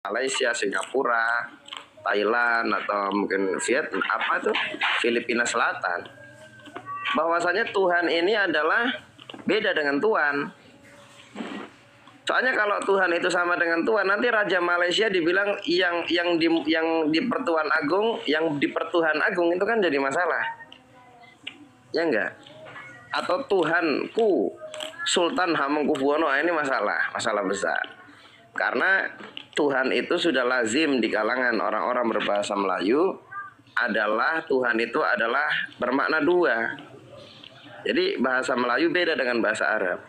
Malaysia, Singapura, Thailand, atau mungkin Vietnam, apa tuh, Filipina Selatan, bahwasanya Tuhan ini adalah beda dengan Tuhan. Soalnya kalau Tuhan itu sama dengan Tuhan, nanti Raja Malaysia dibilang yang di Pertuan Agung, yang di Pertuhan Agung itu kan jadi masalah, ya enggak? Atau Tuhanku Sultan Hamengkubuwono, ini masalah besar. Karena Tuhan itu sudah lazim di kalangan orang-orang berbahasa Melayu adalah Tuhan itu adalah bermakna dua. Jadi bahasa Melayu beda dengan bahasa Arab.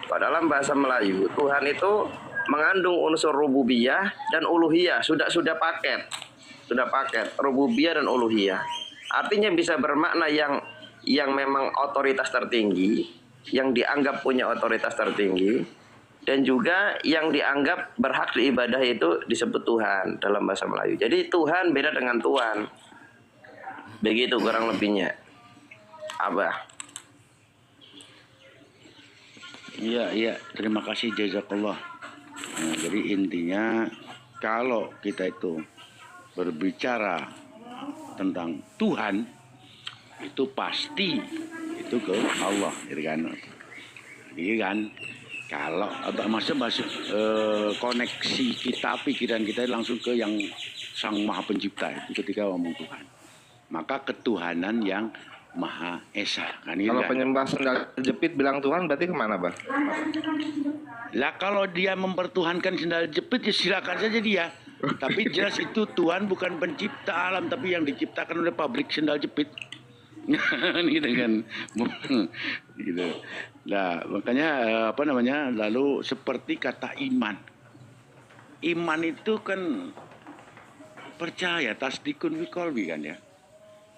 Dalam bahasa Melayu, Tuhan itu mengandung unsur rububiyah dan uluhiyah, sudah paket rububiyah dan uluhiyah. Artinya bisa bermakna yang memang otoritas tertinggi, yang dianggap punya otoritas tertinggi, dan juga yang dianggap berhak diibadah itu disebut Tuhan dalam bahasa Melayu. Jadi Tuhan beda dengan Tuhan. Begitu kurang lebihnya. Abah. Iya, terima kasih jazakallah. Nah, jadi intinya kalau kita itu berbicara tentang Tuhan, itu pasti itu ke Allah, gitu kan? Iya kan? Kalau masuk koneksi kita, pikiran kita langsung ke yang Sang Maha Pencipta itu ketika ngomong Tuhan. Maka ketuhanan yang Maha Esa. Kan, kalau kan? Penyembah sendal jepit bilang Tuhan berarti kemana, Bang? Lah kalau dia mempertuhankan sendal jepit ya silakan saja dia. Tapi jelas itu Tuhan bukan pencipta alam, tapi yang diciptakan oleh pabrik sendal jepit. Gitu kan. Gitu. Nah, makanya lalu seperti kata iman. Iman itu kan percaya, tasdikun biqalbi kan ya.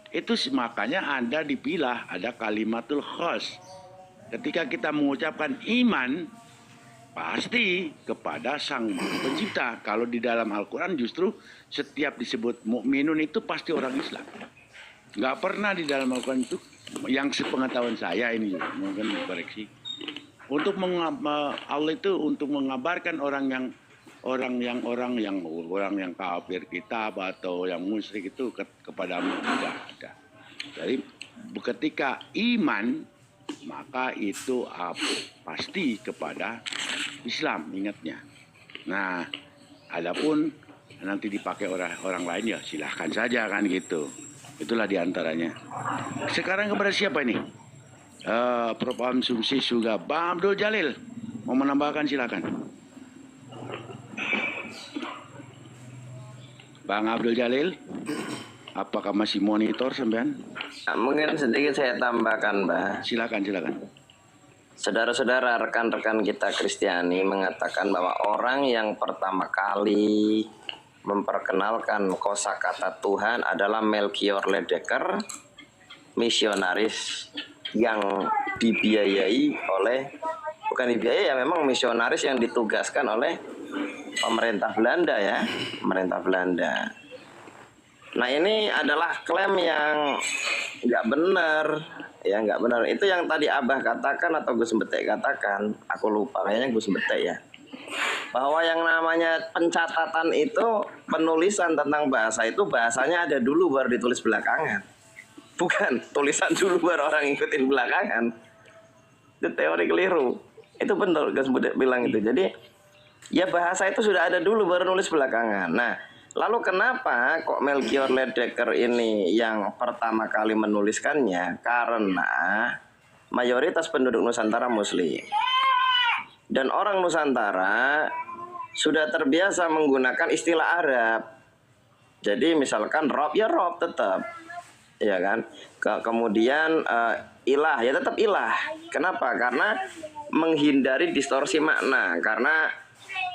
Itu makanya Anda dipilah ada kalimatul khos. Ketika kita mengucapkan iman, pasti kepada Sang Maha Pencipta. Kalau di dalam Al-Quran justru setiap disebut mukminun itu pasti orang Islam. Nggak pernah di dalam Al-Quran itu, yang sepengetahuan saya ini, mungkin koreksi, untuk Allah itu untuk mengabarkan orang yang kafir kitab atau yang musyrik itu kepadamu tidak ada. Jadi ketika iman maka itu pasti kepada Islam, ingatnya. Nah, adapun nanti dipakai orang lain ya silahkan saja kan gitu. Itulah diantaranya. Sekarang kepada siapa ini? Prof. Hamsumsi juga. Bang Abdul Jalil mau menambahkan silakan. Bang Abdul Jalil, apakah masih monitor sampean? Mungkin sedikit saya tambahkan, Mbak. Silakan. Saudara-saudara, rekan-rekan kita Kristiani mengatakan bahwa orang yang pertama kali memperkenalkan kosakata Tuhan adalah Melchior Ledecker, misionaris yang memang misionaris yang ditugaskan oleh pemerintah Belanda ya, pemerintah Belanda. Nah, ini adalah klaim yang nggak benar, ya nggak benar. Itu yang tadi Abah katakan atau Gus Betek katakan, aku lupa, kayaknya Gus Betek ya, bahwa yang namanya pencatatan itu, penulisan tentang bahasa itu bahasanya ada dulu baru ditulis belakangan, bukan tulisan dulu baru orang ngikutin belakangan. Itu teori keliru. Itu benar Gus Betek bilang itu. Jadi ya bahasa itu sudah ada dulu baru nulis belakangan. Nah, lalu kenapa kok Melchior Ledecker ini yang pertama kali menuliskannya? Karena mayoritas penduduk Nusantara Muslim. Dan orang Nusantara sudah terbiasa menggunakan istilah Arab. Jadi misalkan Rob ya Rob tetap, ya kan. Kemudian ilah ya tetap ilah. Kenapa? Karena menghindari distorsi makna. Karena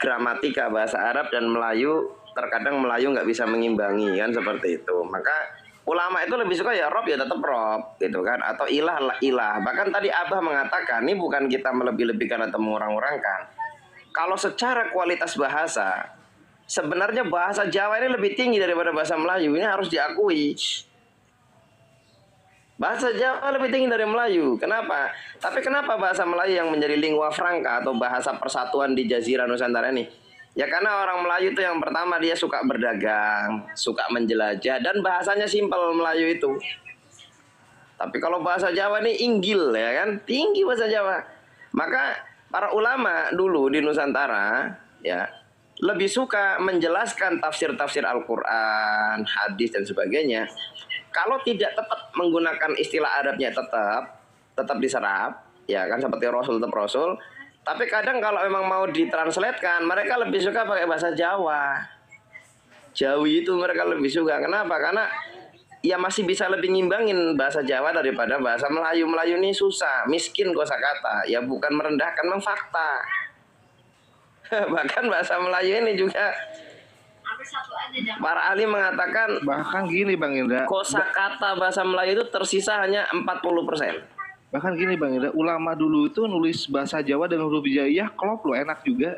gramatika bahasa Arab dan Melayu, terkadang Melayu nggak bisa mengimbangi kan, seperti itu. Maka ulama itu lebih suka ya Rob ya tetap Rob gitu kan, atau ilah ilah. Bahkan tadi Abah mengatakan ini bukan kita melebih-lebihkan atau mengurang-urangkan. Kalau secara kualitas bahasa, sebenarnya bahasa Jawa ini lebih tinggi daripada bahasa Melayu. Ini harus diakui. Bahasa Jawa lebih tinggi dari Melayu. Kenapa? Tapi kenapa bahasa Melayu yang menjadi lingua franca atau bahasa persatuan di Jazirah Nusantara ini Ya karena orang Melayu itu yang pertama dia suka berdagang, suka menjelajah, dan bahasanya simpel Melayu itu. Tapi kalau bahasa Jawa ini inggil ya kan, tinggi bahasa Jawa. Maka para ulama dulu di Nusantara ya lebih suka menjelaskan tafsir-tafsir Al-Quran, hadis dan sebagainya. Kalau tidak tetap menggunakan istilah Arabnya tetap diserap, ya kan seperti Rasul tetap Rasul. Tapi kadang kalau memang mau ditranslatekan, mereka lebih suka pakai bahasa Jawa. Jawi itu mereka lebih suka. Kenapa? Karena ya masih bisa lebih ngimbangin bahasa Jawa daripada bahasa Melayu. Melayu ini susah, miskin kosakata. Ya bukan merendahkan, memang fakta. Bahkan bahasa Melayu ini juga para ahli mengatakan Bahkan gini Bang Indra, kosakata bahasa Melayu itu tersisa hanya 40%. bahkan gini Bang Indra, ulama dulu itu nulis bahasa Jawa dengan huruf hijaiyah klop loh, enak juga.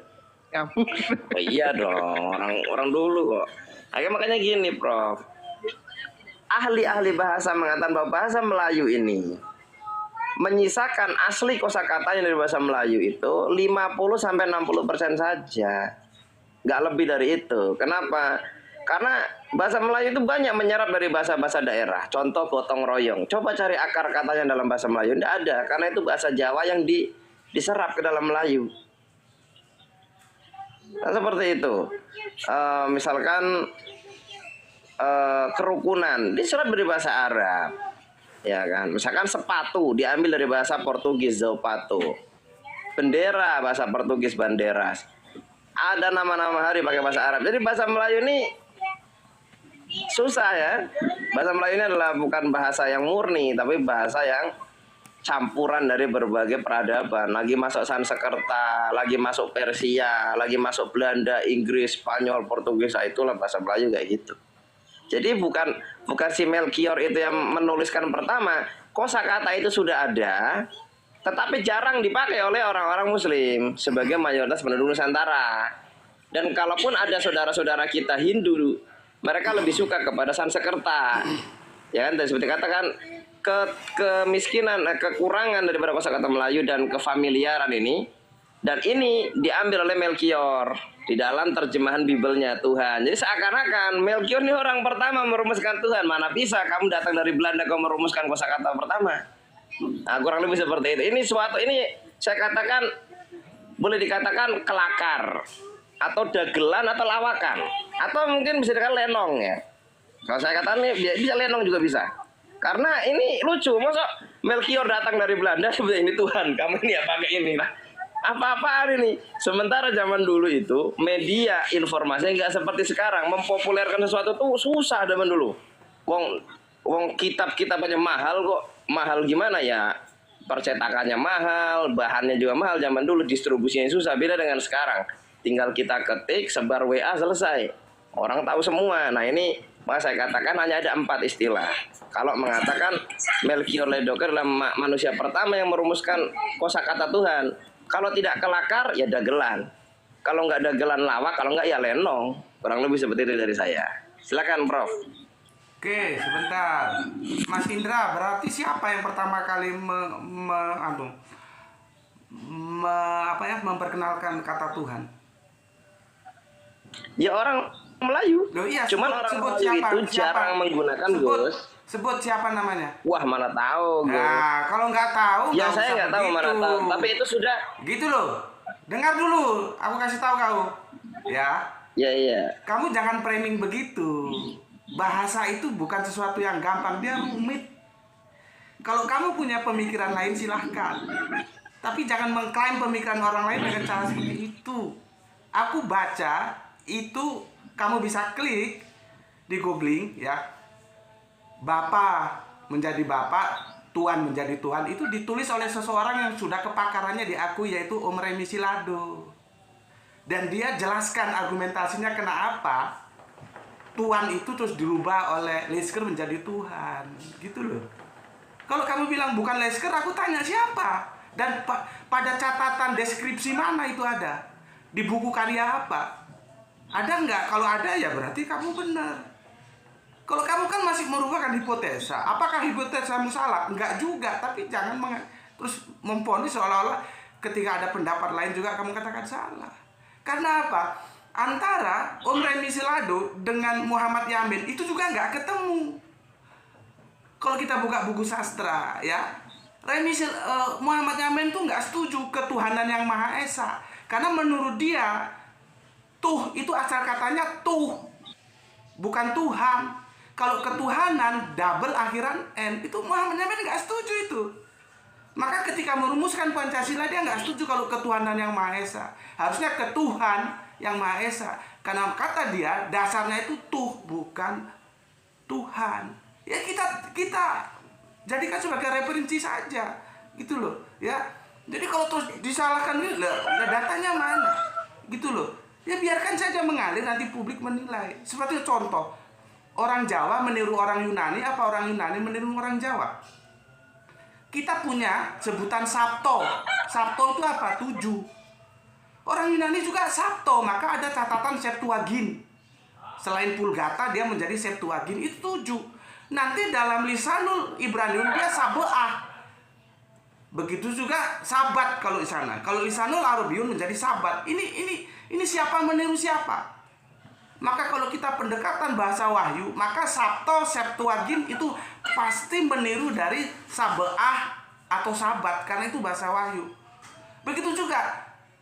Nyambung. Oh iya dong, orang dulu kok. Makanya gini, Prof. Ahli-ahli bahasa mengatakan bahwa bahasa Melayu ini menyisakan asli kosakatanya dari bahasa Melayu itu 50-60% saja. Nggak lebih dari itu. Kenapa? Karena bahasa Melayu itu banyak menyerap dari bahasa-bahasa daerah. Contoh gotong royong. Coba cari akar katanya dalam bahasa Melayu. Tidak ada. Karena itu bahasa Jawa yang diserap ke dalam Melayu. Nah, seperti itu. Misalkan kerukunan diserap dari bahasa Arab. Ya kan. Misalkan sepatu diambil dari bahasa Portugis, zapato. Bendera bahasa Portugis, banderas. Ada nama-nama hari pakai bahasa Arab. Jadi bahasa Melayu ini susah ya. Bahasa Melayu ini adalah bukan bahasa yang murni, tapi bahasa yang campuran dari berbagai peradaban. Lagi masuk Sanskerta, lagi masuk Persia, lagi masuk Belanda, Inggris, Spanyol, Portugis. Nah, itulah bahasa Melayu kayak gitu. Jadi bukan si Melkior itu yang menuliskan pertama. Kosakata itu sudah ada, tetapi jarang dipakai oleh orang-orang Muslim sebagai mayoritas penduduk Nusantara. Dan kalaupun ada saudara-saudara kita Hindu, mereka lebih suka kepada Sanskerta. Ya kan, dan seperti katakan kemiskinan, kekurangan daripada kosakata Melayu dan kefamiliaran ini. Dan ini diambil oleh Melkior di dalam terjemahan Bibelnya Tuhan. Jadi seakan-akan Melkior ini orang pertama merumuskan Tuhan. Mana bisa kamu datang dari Belanda kau merumuskan kosakata pertama? Nah, kurang lebih seperti itu. Ini saya katakan boleh dikatakan kelakar atau dagelan atau lawakan atau mungkin bisa dikatakan lenong ya. Kalau saya katakan ini bisa lenong juga bisa. Karena ini lucu, masa Melkior datang dari Belanda sebenarnya ini Tuhan, kamu ini ya pakai ini lah. Apa-apaan ini. Sementara zaman dulu itu media informasinya nggak seperti sekarang. Mempopulerkan sesuatu tuh susah zaman dulu. Wong kitab-kitabnya mahal kok. Mahal gimana ya? Percetakannya mahal, bahannya juga mahal. Zaman dulu distribusinya susah. Beda dengan sekarang. Tinggal kita ketik, sebar WA, selesai. Orang tahu semua. Nah ini saya katakan hanya ada 4 istilah. Kalau mengatakan Melkior Ledoker adalah manusia pertama yang merumuskan kosakata Tuhan. Kalau tidak kelakar ya dagelan. Kalau nggak dagelan lawak, kalau nggak ya lenong. Kurang lebih seperti itu dari saya. Silakan Prof. Oke, sebentar. Mas Indra, berarti siapa yang pertama kali memperkenalkan kata Tuhan? Ya orang Melayu. Loh, iya, Cuman orang Melayu itu jarang menggunakan Gus. Sebut siapa namanya? Wah, mana tahu Gus. Nah, kalau nggak tahu, Ya nggak saya usah nggak tahu begitu. mana tahu. Tapi itu sudah. Gitu loh. Dengar dulu, aku kasih tahu kau. Ya. Ya iya. Kamu jangan framing begitu. Bahasa itu bukan sesuatu yang gampang, dia rumit. Kalau kamu punya pemikiran lain silahkan. Tapi jangan mengklaim pemikiran orang lain dengan cara seperti itu. Aku baca itu, kamu bisa klik di googling ya. Bapa menjadi Bapak, Tuhan menjadi Tuhan, itu ditulis oleh seseorang yang sudah kepakarannya diakui, yaitu Om Remi Silado. Dan dia jelaskan argumentasinya kenapa Tuhan itu terus dirubah oleh Lesker menjadi Tuhan, gitu loh. Kalau kamu bilang bukan Lesker, aku tanya siapa? Dan pada catatan deskripsi mana itu ada? Di buku karya apa? Ada nggak? Kalau ada ya berarti kamu benar. Kalau kamu kan masih merupakan hipotesa. Apakah hipotesamu salah? Enggak juga, tapi jangan terus memponis seolah-olah ketika ada pendapat lain juga kamu katakan salah. Karena apa? antara Om Remy Silado dengan Muhammad Yamin itu juga nggak ketemu. Kalau kita buka buku sastra ya, Muhammad Yamin tuh nggak setuju ketuhanan yang Maha Esa, karena menurut dia tuh itu asal katanya tuh, bukan Tuhan. Kalau ketuhanan double akhiran n, itu Muhammad Yamin nggak setuju itu. Maka ketika merumuskan Pancasila dia nggak setuju kalau ketuhanan yang Maha Esa, harusnya ketuhan yang Maha Esa, karena kata dia dasarnya itu tuh, bukan Tuhan. Ya kita jadikan sebagai referensi saja, gitu loh ya. Jadi kalau terus disalahkan ini lah datanya mana, gitu loh ya. Biarkan saja mengalir, nanti publik menilai. Seperti contoh, orang Jawa meniru orang Yunani, apa orang Yunani meniru orang Jawa? Kita punya sebutan Sabto. Sabto itu apa? 7. Orang Yunani juga Sabto, maka ada catatan Septuagint. Selain Vulgata dia menjadi Septuagint, itu 7. Nanti dalam Lisanul Ibraniun dia Sabeah. Begitu juga Sabat kalau di sana. Kalau Lisanul Arabiun menjadi Sabat. Ini siapa meniru siapa? Maka kalau kita pendekatan bahasa wahyu, maka Sabto, Septuagint itu pasti meniru dari Sabeah atau Sabat, karena itu bahasa wahyu. Begitu juga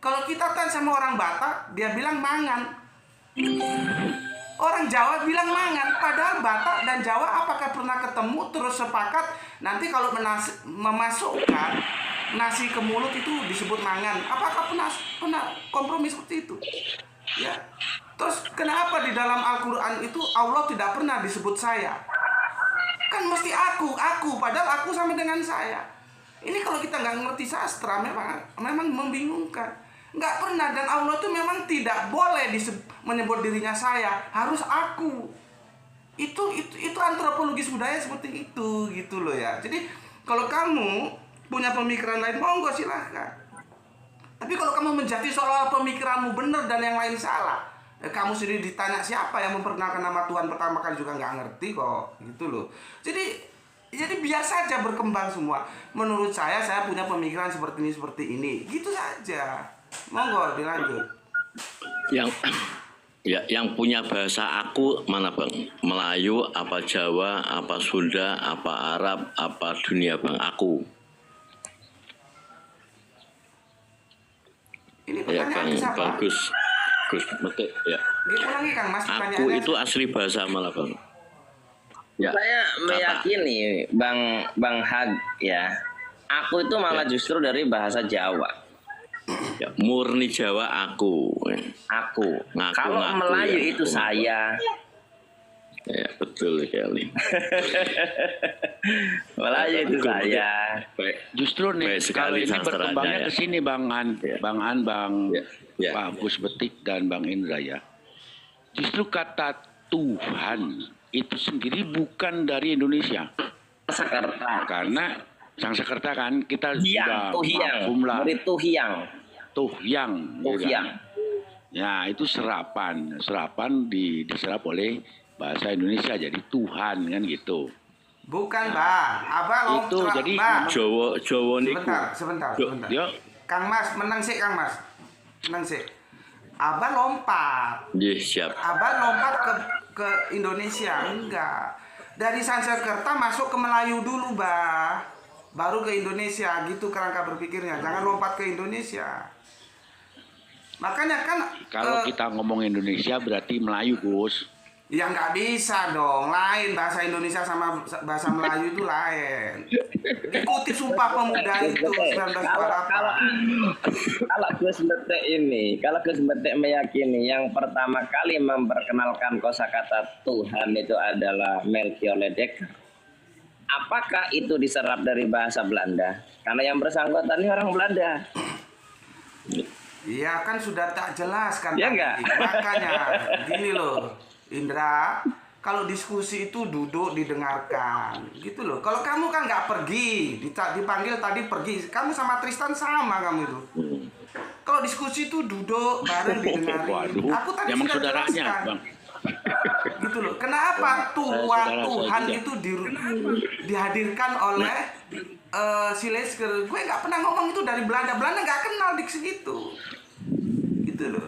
kalau kita tanya sama orang Batak, dia bilang mangan. Orang Jawa bilang mangan. Padahal Batak dan Jawa apakah pernah ketemu terus sepakat nanti kalau memasukkan nasi ke mulut itu disebut mangan? Apakah pernah kompromi seperti itu? Ya. Terus kenapa di dalam Al-Quran itu Allah tidak pernah disebut saya? Kan mesti aku, padahal aku sama dengan saya. Ini kalau kita nggak ngerti sastra memang membingungkan. Nggak pernah, dan Allah itu memang tidak boleh menyebut dirinya saya, harus aku. Itu antropologis budaya seperti itu, gitu loh ya. Jadi kalau kamu punya pemikiran lain, monggo silahkan. Tapi kalau kamu menjadi soal pemikiranmu benar dan yang lain salah, kamu sendiri ditanya siapa yang memperkenalkan nama Tuhan pertama kali juga nggak ngerti kok, gitu loh. Jadi biar saja berkembang semua. Menurut saya punya pemikiran seperti ini, gitu saja. Monggo dilanjut. Yang punya bahasa aku mana Bang? Melayu, apa Jawa, apa Sunda, apa Arab, apa dunia Bang? Aku. Ini Ya pertanyaan Bang, siapa? bagus. Gus Metik ya. Diulangi Kang Mas Aku pertanyaannya. itu asli bahasa malah Bang. Ya. Saya meyakini Bang Hag ya, aku itu malah justru dari bahasa Jawa. Ya, murni Jawa aku. Aku. Ngaku, Kalau Melayu ya. itu saya. Ya betul sekali. Melayu itu saya. Baik. Justru nih Baik kalau sekali ini sastranya, berkembangnya ya. ke sini Bang Ya. Bang Ya. Pak Gus Betik dan Bang Indra ya. Justru kata Tuhan itu sendiri bukan dari Indonesia. Sakerta. Karena Sangsekerta kan kita Hiang, sudah Tuhiang. mafhum lah. Murid Tuhiang. Tuhyang. gitu Tuhiang. kan. Ya itu serapan diserap oleh bahasa Indonesia jadi Tuhan kan gitu. Bukan, Bang. Abang Itu jadi Bang. Jawa niku. Sebentar. Yo, Kang Mas, menang sih Kang Mas. Menang sih. Abang lompat. Nggih, siap. Abang lompat ke Indonesia. Enggak. Dari Sanskerta masuk ke Melayu dulu, Bah. Baru ke Indonesia, gitu kerangka berpikirnya. Jangan lompat ke Indonesia. Makanya kan kalau kita ngomong Indonesia berarti Melayu, Gus. ya nggak bisa dong, lain bahasa Indonesia sama bahasa Melayu itu lain. Ikuti Sumpah Pemuda itu 1948. Kalau Gus Betik meyakini yang pertama kali memperkenalkan kosakata Tuhan itu adalah Melchior Ledecker. Apakah itu diserap dari bahasa Belanda? Karena yang bersangkutan ini orang Belanda. Iya kan sudah tak jelas kan Ya tadi. nggak? Makanya gini loh Indra, kalau diskusi itu duduk didengarkan gitu loh. Kalau kamu kan nggak pergi, dipanggil tadi pergi, kamu sama Tristan sama kamu itu. Kalau diskusi itu duduk bareng didengarin. Waduh, Aku tadi emang sudah saudaranya, jelaskan. Bang. Gitu loh. Kenapa saudara Tuhan saya itu dihadirkan oleh si Lesker? Gue nggak pernah ngomong itu dari Belanda. Belanda nggak kenal diksi itu. Gitu loh.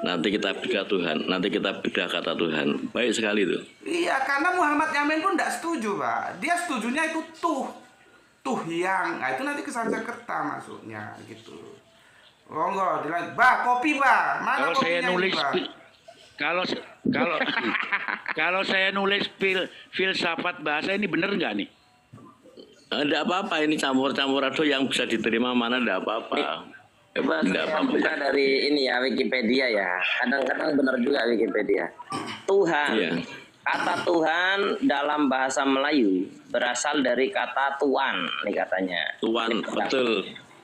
nanti kita beda Tuhan, nanti kita beda kata Tuhan. Baik sekali itu. Iya, karena Muhammad Yamin pun tidak setuju, Pak. Dia setujunya itu tuh yang. Nah, itu nanti ke Sanskerta masuknya gitu. Monggo, Bah, kopi, Bah. Mana Kalau saya kopinya nulis ini, Bah? kalau kalau saya nulis filsafat bahasa ini bener nggak nih? Tidak apa-apa, ini campur-campur aduk yang bisa diterima mana tidak apa-apa. Coba Nggak saya apa-apa. buka dari ini ya, Wikipedia ya. Kadang-kadang benar juga Wikipedia. Tuhan. Iya. Kata Tuhan dalam bahasa Melayu berasal dari kata tuan, nih katanya. Tuan, Ini betul.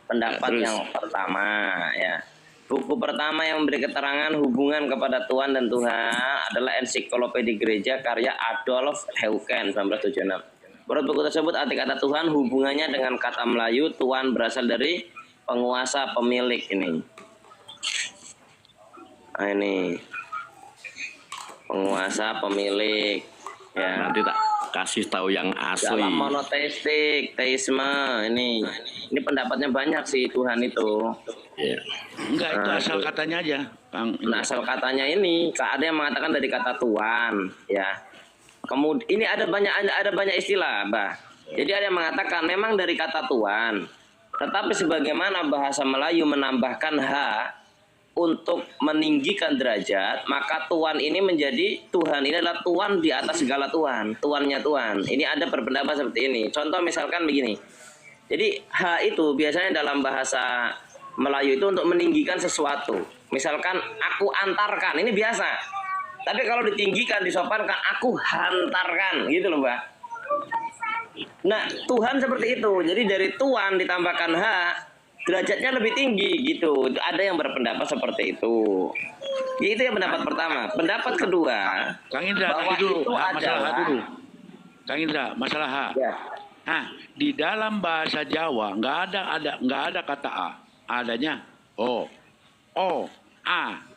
pendapat Ya, terus. yang pertama ya. Buku pertama yang memberi keterangan hubungan kepada Tuhan dan Tuhan adalah Ensiklopedia Gereja karya Adolf Eucken 1976. Menurut buku tersebut arti kata Tuhan hubungannya dengan kata Melayu Tuan berasal dari penguasa pemilik ini. Nah, ini penguasa pemilik ya. Nanti tak kasih tahu yang asli. Dalam monoteistik, teisme ini pendapatnya banyak sih Tuhan itu. Ya. Enggak, itu asal katanya aja, Kang. Nah, asal katanya ini ada yang mengatakan dari kata Tuhan ya. Kemudian ini ada banyak istilah, Bah. Jadi ada yang mengatakan memang dari kata Tuhan. Tetapi sebagaimana bahasa Melayu menambahkan H untuk meninggikan derajat, maka Tuhan ini menjadi Tuhan ini adalah Tuhan di atas segala Tuhan, Tuannya Tuhan. Ini ada berpendapat seperti ini. Contoh misalkan begini. Jadi H itu biasanya dalam bahasa Melayu itu untuk meninggikan sesuatu. Misalkan aku antarkan, ini biasa. Tapi kalau ditinggikan, disopankan, aku hantarkan, gitu loh, Mbak. Nah, Tuhan seperti itu. Jadi dari Tuhan ditambahkan H, derajatnya lebih tinggi gitu. Ada yang berpendapat seperti itu. Ya, itu yang pendapat pertama. Pendapat kedua, Kang Indra, bahwa tadi dulu, itu masalah H adalah dulu. Kang Indra, masalah H. ya, Di dalam bahasa Jawa nggak ada kata A, adanya O, A.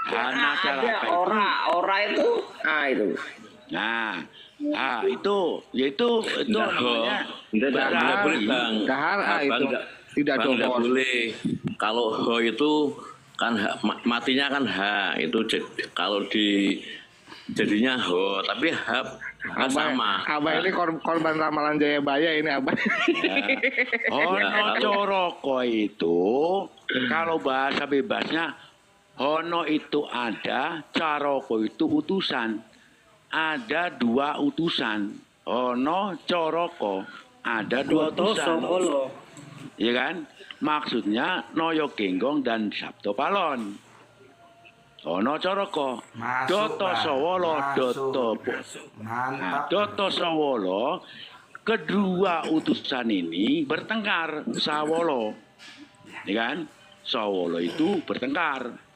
Karena cara ada apa itu? ora itu itu. Nah, itu yaitu namanya Tidak boleh, Bang. Dahara Bang, itu. nggak- Tidak Bang, nggak domos. boleh. Kalau ho itu kan matinya kan H itu kalau jadinya ho, tapi H sama. Abah ini korban ramalan Jayabaya ini Abah. Hono coroko itu kalau bahasa bebasnya hono itu ada, caroko itu utusan. Ada dua utusan. Hono coroko ada dua utusan. Iya kan? Maksudnya Noyo Genggong dan Sabto Palon. Hono coroko. Masuk, Doto Bang. Sowolo, Masuk. Doto. Nah, Mantap. Doto Sowolo, kedua utusan ini bertengkar. Sawolo, ya kan? Sawolo itu bertengkar.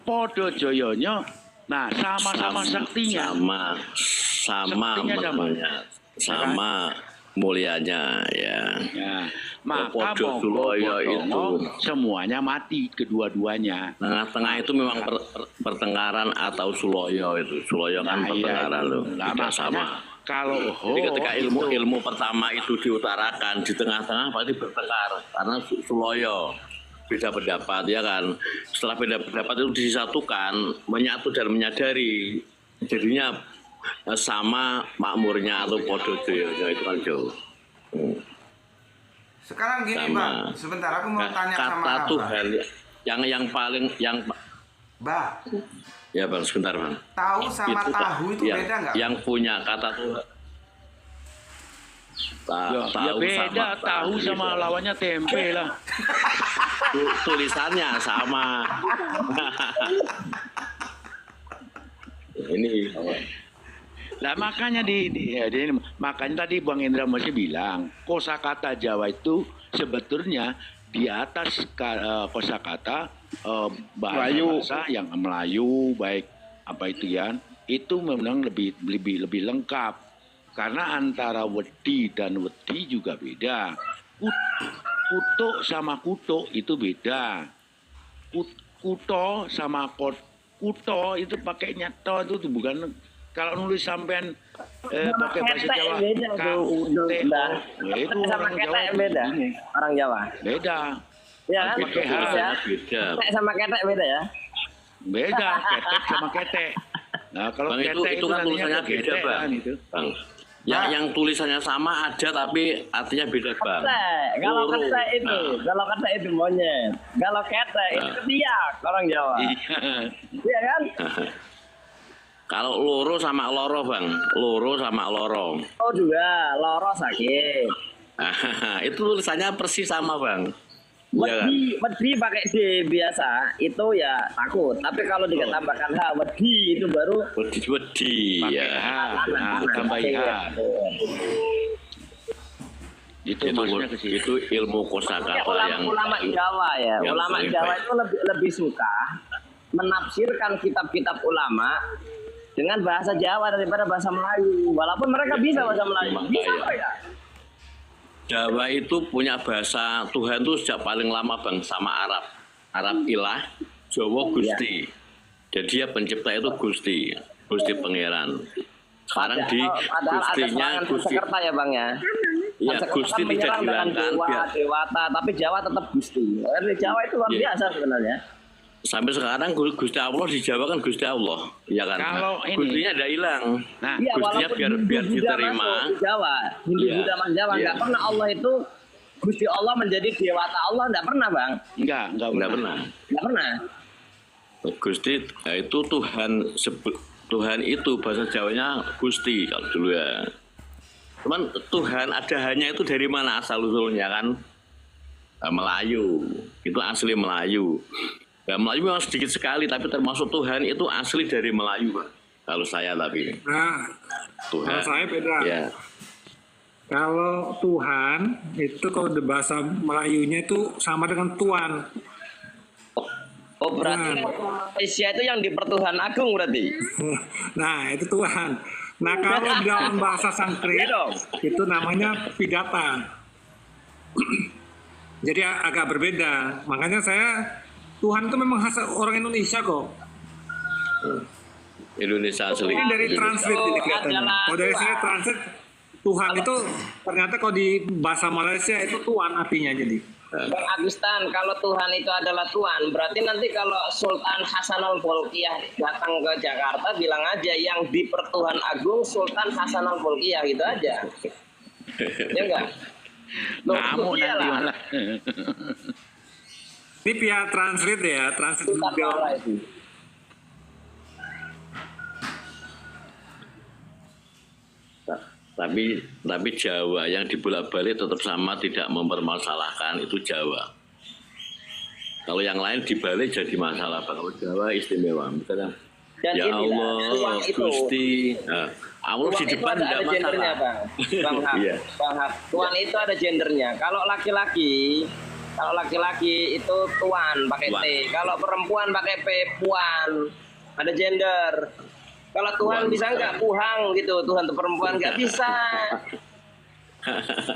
Podo Joyonya, nah sama-sama saktinya. Sama Saktinya sama. maknanya, sama mulianya ya. Ya, maka Podo Suloyo itu. semuanya mati kedua-duanya. Tengah-tengah itu memang pertengkaran atau Suloyo itu. Suloyo kan pertengkaran iya. loh. Nah, Tidak makanya sama. kalau Jadi ketika ilmu pertama itu diutarakan di tengah-tengah pasti bertengkar karena Suloyo beda pendapat ya kan. Setelah beda pendapat itu disatukan, menyatu dan menyadari, jadinya sama makmurnya atau podo joyonya itu kan jauh. Sekarang gini, Sama. Bang. Sebentar aku mau tanya sama kata Abah. Tuhan yang paling Bah, ya Bang sebentar Bang. tahu sama tahu itu yang, beda nggak? Yang punya kata Tuhan. Ya beda, tahu sama lawannya tempe lah. Tulisannya sama. Ini Nah makanya makanya tadi Bang Indra masih bilang kosakata Jawa itu sebetulnya di atas kosakata bahasa yang Melayu baik apa itu ya itu memang lebih lengkap karena antara wedi dan wedi juga beda. Kutuk sama kutuk itu beda. Kuto sama kuto itu pakainya to itu bukan. Kalau nulis sampean pakai bahasa Jawa KUT itu sama orang Jawa ketek beda. bingung. Orang Jawa. Beda. Ya kan? Pakai H. Ya. beda. Ketek sama ketek beda ya. Beda ketek sama ketek. Nah, kalau Bang, ketek itu kan nantinya tulisannya beda, kegetek Bang. kan itu. Bang. Yang tulisannya sama ada tapi artinya beda, Bang. Ketek, kalau Loro. ketek itu, Nah. kalau ketek itu monyet, kalau ketek itu ketiak orang Jawa, Iya. iya kan? Kalau loro sama loro, Bang. Loro sama loro. Oh juga, loro sakit. Itu tulisannya persis sama, Bang. Iya kan? Wedi pakai D biasa itu ya takut, tapi kalau ditambahkan H wedi itu baru Wedi. Pakai Ya. H, nah, tambah H. Itu maksudnya ke situ. Itu ilmu kosakata yang ulama Jawa ya, yang ulama paling Jawa baik. itu lebih suka menafsirkan kitab-kitab ulama dengan bahasa Jawa daripada bahasa Melayu. Walaupun mereka bisa bahasa Melayu, Memang bisa kaya. kok ya. Jawa itu punya bahasa Tuhan itu sejak paling lama, Bang, sama Arab. Arab ilah, Jawa Gusti. Jadi dia pencipta itu Gusti, Gusti Pangeran. Sekarang di Padahal ada Gustinya serangan Gusti. Sanskerta ya Bang ya. Ya, Sanskerta Gusti kan tidak menyerang dengan dihilangkan dewa, biar dewata, tapi Jawa tetap Gusti. Di Jawa itu luar Iya. biasa sebenarnya. sampai sekarang Gusti Allah di Jawa kan Gusti Allah, ya kan? Kalau ini- Gustinya tidak hilang. Nah, Iya, Gustinya walaupun biar Hindu-Buddha diterima. masuk di Jawa, Hindu Iya. Buddha masuk Jawa, Iya. nggak pernah Allah itu Gusti Allah menjadi dewata Allah, nggak pernah Bang, enggak Tidak pernah. nggak pernah. Gusti itu Tuhan itu bahasa Jawanya Gusti kalau dulu ya. Cuman Tuhan ada hanya itu dari mana asal usulnya kan? Melayu. Itu asli Melayu. Ya, Melayu memang sedikit sekali tapi termasuk Tuhan itu asli dari Melayu, Pak. Kalau saya tapi Nah, Tuhan. kalau saya beda. Ya. Kalau Tuhan itu kalau di bahasa Melayunya itu sama dengan Tuan. Oh berarti Malaysia itu yang di Pertuhan Agung berarti. Nah, itu Tuhan. Nah, kalau di dalam bahasa Sanskrit itu namanya Pidata. Jadi agak berbeda. Makanya saya Tuhan itu memang khas orang Indonesia kok. Indonesia asli. Ini dari translate ini kelihatannya. Kalau dari saya translate Tuhan itu ternyata kalau di bahasa Malaysia itu Tuan artinya jadi. Bang Agustan, kalau Tuhan itu adalah Tuhan, berarti nanti kalau Sultan Hasanul Bolkiah datang ke Jakarta, bilang aja yang di Pertuhan Agung Sultan Hasanul Bolkiah gitu aja. Ya enggak? Loh, Kamu itu nanti iyalah. malah. Ini pihak translate ya, translate Sultan video. Malah itu. Tapi Jawa yang dibolak-balik tetap sama tidak mempermasalahkan itu Jawa. Kalau yang lain dibalik jadi masalah, Bang. Kalau Jawa istimewa. Misalnya, Dan ya inilah, Allah, Tuhan itu. Gusti. Nah, Allah Tuan di itu depan ada tidak gendernya, masalah. Bang. Bang Hap. Iya. Bang Hap. Tuan itu ada gendernya. Kalau laki-laki itu tuan pakai Tuan. T. Kalau perempuan pakai P, puan. Ada gender. Kalau Tuhan Tuan. bisa nggak puhang gitu, Tuhan tuh perempuan nggak bisa.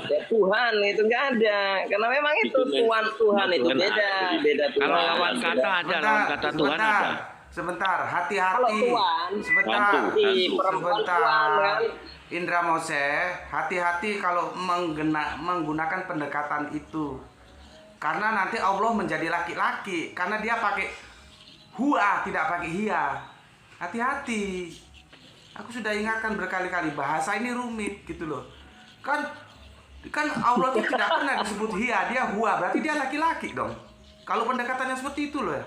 Ya, Tuhan itu nggak ada, karena memang itu Itu Tuhan itu Tuhan beda, ada. beda Tuhan. Kalau lawan beda. kata ada, lawan kata Tuhan ada. Sebentar, hati-hati. Kalau Tuhan, Sebentar. Hantu. di perempuan Tuhan kan. Sebentar. Indra Mose, hati-hati kalau menggunakan pendekatan itu. Karena nanti Allah menjadi laki-laki. Karena dia pakai hua, tidak pakai hia. Hati-hati. Aku sudah ingatkan berkali-kali, bahasa ini rumit gitu loh. Kan Allah itu tidak pernah disebut hia, dia hua. Berarti dia laki-laki dong. Kalau pendekatannya seperti itu loh ya.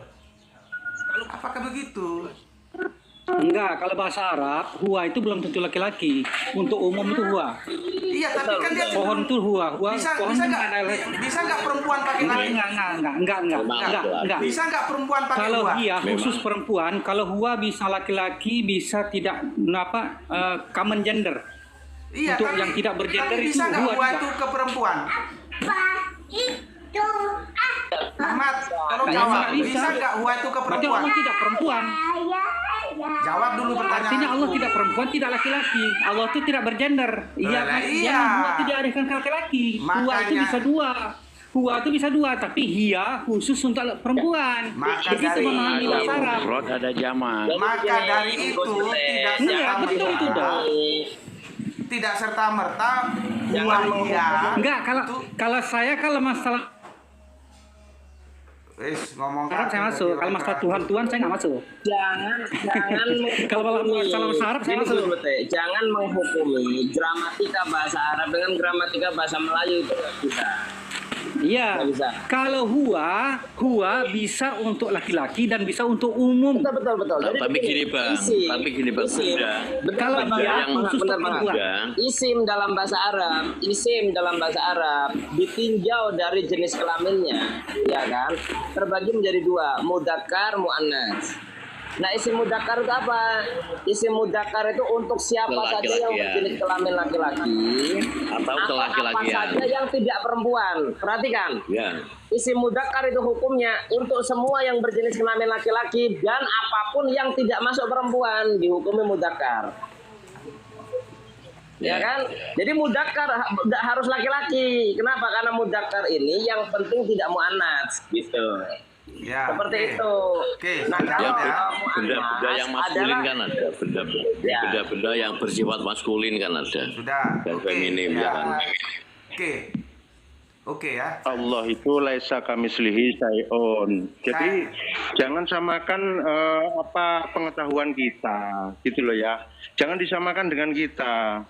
Apakah begitu? Enggak, kalau bahasa Arab, huwa itu belum tentu laki-laki. Untuk umum itu huwa. Iya, tapi kan dia Pohon itu huwa. Pohon bisa ada nggak perempuan pakai laki? enggak. Bisa nggak perempuan pakai Kalau hua? dia khusus perempuan, kalau huwa bisa laki-laki, bisa tidak common gender. Iya, Untuk yang tidak bergender tapi itu bisa nggak hua hua juga. itu ke perempuan? Ahmad, tolong jawab. nggak bisa. Bisa nggak hua itu ke Berarti perempuan? Allah tidak perempuan. Jawab dulu pertanyaan. Artinya Allah tidak perempuan, tidak laki-laki. Allah itu tidak bergender. Iya, Lah, iya. yang huwa itu diarahkan ke laki-laki. Huwa itu Makanya- bisa dua. Huwa itu bisa dua, tapi hia khusus untuk perempuan. Maka Begitu dari- memahami bahasa Arab. Rod ada zaman. Maka dari itu tidak Enggak, betul itu dah. tidak serta merta hua Jangan iya. Enggak, itu kalau saya kalau masalah ngomong Arab saya masuk. Kalau masalah Tuhan saya nggak masuk. Jangan Kalau masalah bahasa Arab saya Gini masuk. dulu, Bete. Jangan menghukumi gramatika bahasa Arab dengan gramatika bahasa Melayu itu nggak bisa. Iya. Nggak bisa. Kalau huwa bisa untuk laki-laki dan bisa untuk umum. Betul. Jadi Tapi gini bang, isim. beda. Kalau Benar, dia Bang. khusus Benar, untuk Bang. perempuan. Isim dalam bahasa Arab ditinjau dari jenis kelaminnya, ya kan? Terbagi menjadi dua, mudzakkar, muannas. Nah, isim mudzakkar itu apa? Isim mudzakkar itu untuk siapa saja yang berjenis kelamin laki-laki Atau apa kelaki-lakian. saja yang tidak perempuan. Perhatikan. Ya. Isim mudzakkar itu hukumnya untuk semua yang berjenis kelamin laki-laki dan apapun yang tidak masuk perempuan dihukumi mudzakkar. Ya kan? Jadi mudzakkar harus laki-laki. Kenapa? Karena mudzakkar ini yang penting tidak muannats gitu. Ya, Seperti itu. Nah, Ya, kalau benda-benda yang maskulin kan ada, benda-benda yang bersifat maskulin kan ada. Sudah. Dan feminim ya kan. Oke ya. Allah itu laisa kamislihi syai'un. Jadi jangan samakan apa pengetahuan kita, gitu loh ya. Jangan disamakan dengan kita.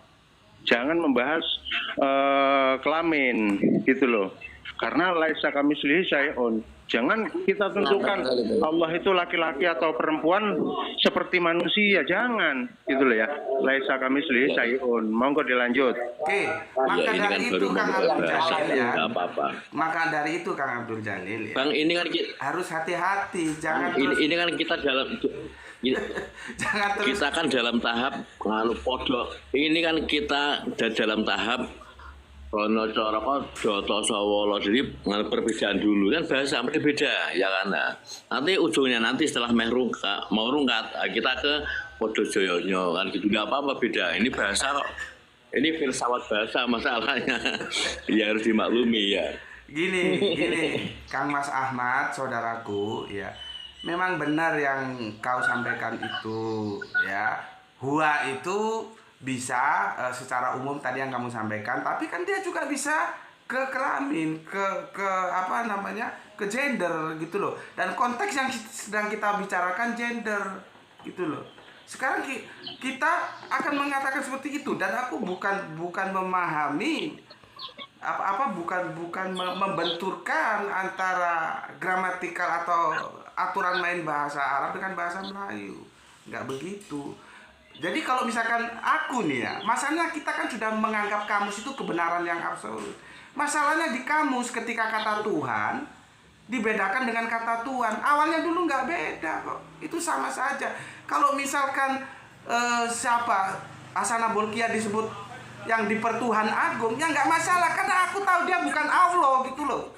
Jangan membahas kelamin, gitu loh. Karena laisa kamislihi syai'un. Jangan kita tentukan Allah itu laki-laki atau perempuan seperti manusia, jangan, gitu loh ya. Laisa kamislihi syai'un. Monggo dilanjut. Oke, maka Ya, ini kan dari baru itu Kang mau Abdul bahas, Jalil ya. nggak apa-apa. Maka dari itu Kang Abdul Jalil ya. Bang, ini kan Harus hati-hati, jangan terus ini kan kita dalam jangan terus kita kan dalam tahap nganu podok. Ini kan kita dalam tahap Rono Coroko Doto Sawolo, jadi nganu perbedaan dulu kan bahasa beda ya kan. Nah, nanti ujungnya nanti setelah mau rungkat kita ke Podo Joyonyo kan gitu. Nggak apa-apa beda. Ini bahasa kok. Ini filsafat bahasa masalahnya. Ya harus dimaklumi ya. gini, Kang Mas Ahmad, saudaraku ya. Memang benar yang kau sampaikan itu ya. Huwa itu bisa secara umum tadi yang kamu sampaikan, tapi kan dia juga bisa ke kelamin, ke apa namanya, ke gender gitu loh. Dan konteks yang sedang kita bicarakan gender gitu loh. Sekarang kita akan mengatakan seperti itu, dan aku bukan memahami bukan membenturkan antara gramatikal atau aturan main bahasa Arab dengan bahasa Melayu. Nggak begitu. Jadi kalau misalkan aku nih ya, masalahnya kita kan sudah menganggap kamus itu kebenaran yang absolut. Masalahnya di kamus ketika kata Tuhan dibedakan dengan kata Tuhan. Awalnya dulu nggak beda kok, itu sama saja. Kalau misalkan siapa Hasanah Bolkiah disebut yang dipertuhan agung, ya nggak masalah karena aku tahu dia bukan Allah gitu loh.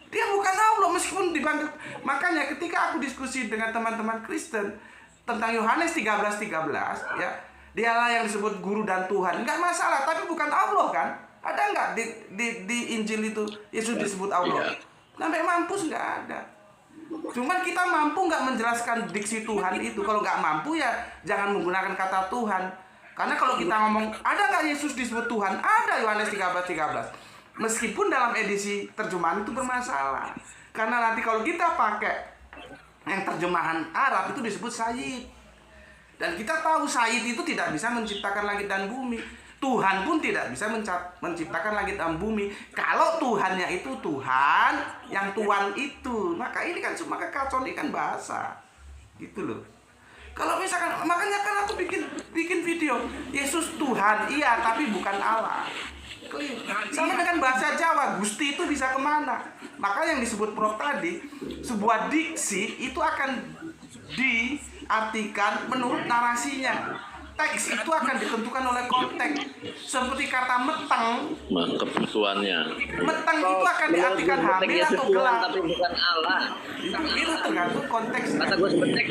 Dia bukan Allah meskipun dibantu. Makanya ketika aku diskusi dengan teman-teman Kristen tentang Yohanes 13:13 ya, dialah yang disebut guru dan Tuhan, nggak masalah, tapi bukan Allah kan? Ada nggak di Injil itu Yesus disebut Allah? Sampai mampus nggak ada. Cuman kita mampu nggak menjelaskan diksi Tuhan itu. Kalau nggak mampu ya jangan menggunakan kata Tuhan. Karena kalau kita ngomong ada nggak Yesus disebut Tuhan? Ada, Yohanes 13:13. Meskipun dalam edisi terjemahan itu bermasalah. Karena nanti kalau kita pakai yang terjemahan Arab itu disebut Sayyid. Dan kita tahu Sayyid itu tidak bisa menciptakan langit dan bumi. Tuhan pun tidak bisa menciptakan langit dan bumi. Kalau Tuhannya itu Tuhan, yang Tuhan itu. Maka ini kan cuma kekacauan, ini kan bahasa. Gitu loh. Kalau misalkan, makanya kan aku bikin video. Yesus Tuhan, iya, tapi bukan Allah. Sama dengan bahasa Jawa, Gusti itu bisa kemana? Maka yang disebut Prof tadi, sebuah diksi itu akan diartikan menurut narasinya. Teks itu akan ditentukan oleh konteks. Seperti kata meteng, Kebutuhannya. meteng itu akan diartikan hamil atau gelap. Tapi bukan Allah. Itu tergantung konteks. Kata Gus Betek,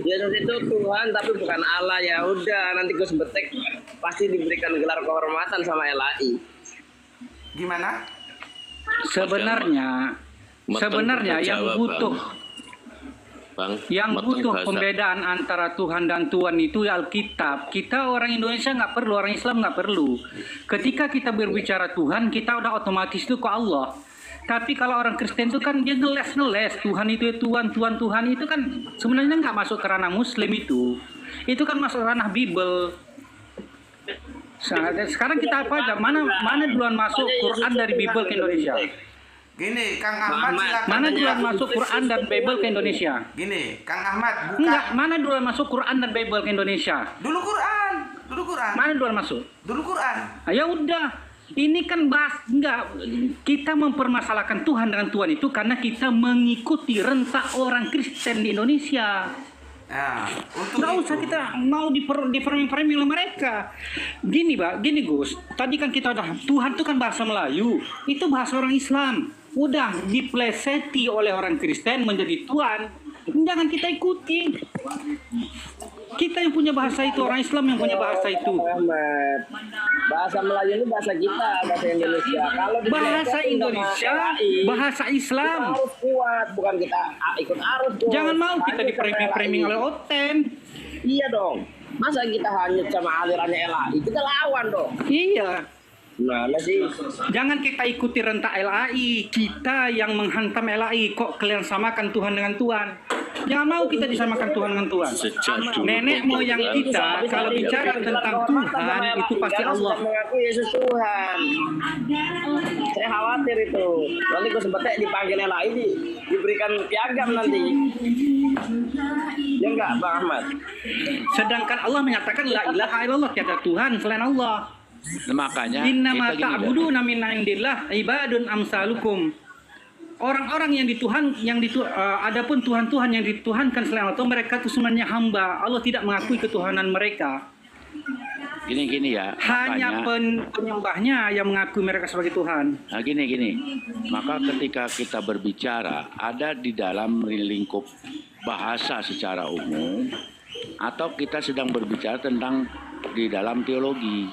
Yesus itu Tuhan tapi bukan Allah. Ya udah, nanti Gus Betek pasti diberikan gelar kehormatan sama LAI. Gimana? Sebenarnya yang butuh pembedaan antara Tuhan dan Tuhan itu Alkitab. Kita orang Indonesia nggak perlu, orang Islam nggak perlu. Ketika kita berbicara Tuhan, kita udah otomatis itu ke Allah. Tapi kalau orang Kristen itu kan dia ngeles Tuhan itu ya Tuhan itu kan sebenarnya nggak masuk ke ranah Muslim itu kan masuk ranah Bible. Sekarang kita apa aja? Mana duluan masuk Quran dari Bible ke Indonesia? Gini, Kang Ahmad silakan. Mana duluan masuk Quran dan Bible ke Indonesia? Gini, Kang Ahmad bukan. Enggak, mana duluan masuk Quran dan Bible ke Indonesia? Dulu Quran. Mana duluan masuk? Dulu Quran. Ya udah. Ini kan kita mempermasalahkan Tuhan dengan Tuhan itu karena kita mengikuti rentak orang Kristen di Indonesia. Nah, untuk nggak usah kita mau dipermi oleh mereka. Gini Gus, tadi kan kita udah Tuhan itu kan bahasa Melayu, itu bahasa orang Islam. Udah dipleseti oleh orang Kristen menjadi Tuhan, jangan kita ikuti. Kita yang punya bahasa itu, orang Islam yang punya bahasa itu. Ahmad, bahasa Melayu ini bahasa kita, bahasa Indonesia. Kalau bahasa Indonesia, bahasa Islam. Kita harus kuat, bukan kita ikut arus. Jangan mau kita dipriming oleh OTEN. Iya dong. Masa kita hanyut sama alirannya LAI? Kita lawan dong. Iya. Mana sih? Jangan kita ikuti rentak LAI. Kita yang menghantam LAI. Kok kalian samakan Tuhan dengan Tuhan? Jangan mau kita disamakan Tuhan dengan Tuhan. Nenek moyang kita kalau bicara tentang Tuhan itu pasti Allah. Mengaku Yesus Tuhan. Saya khawatir itu. Nanti gue sempetnya dipanggil LAI diberikan piagam nanti. Ya enggak, Bang Ahmad? Sedangkan Allah menyatakan la ilaha illallah, tiada Tuhan selain Allah. Makanya innama ta'buduna min indillah ibadun amsalukum. Orang-orang adapun Tuhan-Tuhan yang dituhankan selain Allah, mereka itu sebenarnya hamba. Allah tidak mengakui ketuhanan mereka. Gini ya. Hanya penyembahnya yang mengakui mereka sebagai Tuhan. Nah gini. Maka ketika kita berbicara ada di dalam lingkup bahasa secara umum atau kita sedang berbicara tentang di dalam teologi,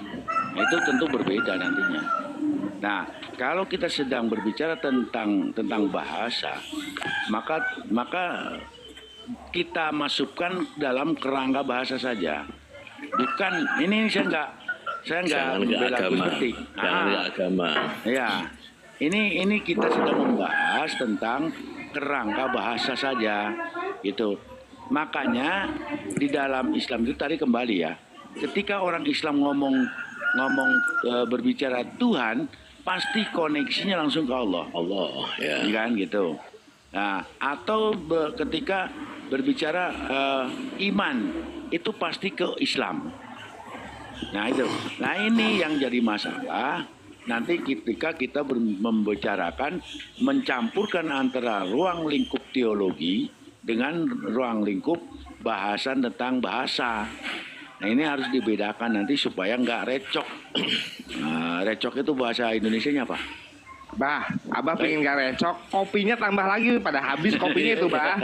itu tentu berbeda nantinya. Nah, kalau kita sedang berbicara tentang bahasa, maka kita masukkan dalam kerangka bahasa saja. Bukan ini saya enggak membela seperti agama. Ya. Ini kita sedang membahas tentang kerangka bahasa saja gitu. Makanya di dalam Islam itu tadi kembali ya. Ketika orang Islam ngomong berbicara Tuhan, pasti koneksinya langsung ke Allah. Ya. Kan gitu. Nah, atau ketika berbicara iman, itu pasti ke Islam. Nah itu. Nah ini yang jadi masalah. Nanti ketika kita membicarakan, mencampurkan antara ruang lingkup teologi dengan ruang lingkup bahasan tentang bahasa. Nah ini harus dibedakan nanti supaya nggak recok. Nah, recok itu bahasa Indonesianya apa? Bah, Abah pengen gak recok, kopinya tambah lagi pada habis kopinya itu, Bah.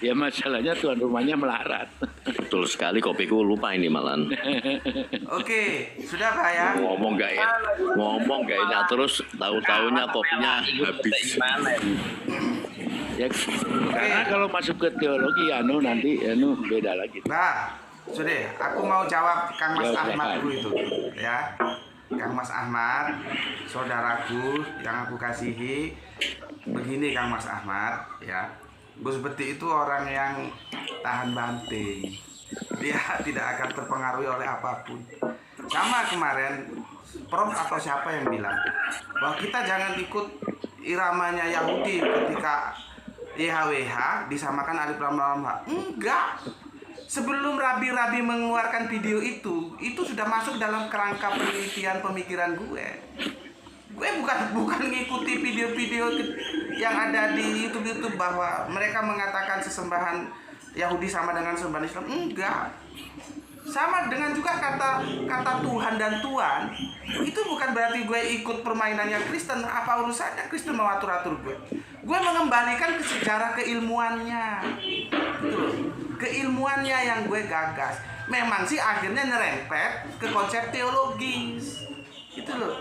Ya masalahnya tuan rumahnya melarat. Betul sekali, kopiku lupa ini malan. Oke, sudah Pak ya. Ngomong gak enak terus tahu-tahunya kopinya habis. Ya, karena kalau masuk ke teologi nanti beda lagi. Nah, sudah, aku mau jawab Kang Mas Jawab, Ahmad silakan. dulu itu, ya. Kang Mas Ahmad, saudaraku yang aku kasihi. Begini Kang Mas Ahmad, ya. Gus Beti itu orang yang tahan banting. Dia tidak akan terpengaruhi oleh apapun. Sama kemarin Prof atau siapa yang bilang bahwa kita jangan ikut iramanya Yahudi ketika YHWH disamakan alif lam lam ha. Enggak. Sebelum rabi-rabi mengeluarkan video itu sudah masuk dalam kerangka penelitian pemikiran gue. Gue bukan ngikuti video-video yang ada di YouTube bahwa mereka mengatakan sesembahan Yahudi sama dengan sesembahan Islam. Enggak. Sama dengan juga kata Tuhan dan Tuhan, itu bukan berarti gue ikut permainannya Kristen. Apa urusannya Kristen mau atur-atur gue? Gue mengembalikan ke sejarah keilmuannya. Gitu loh. Keilmuannya yang gue gagas. Memang sih akhirnya nyerempet ke konsep teologis. Gitu loh.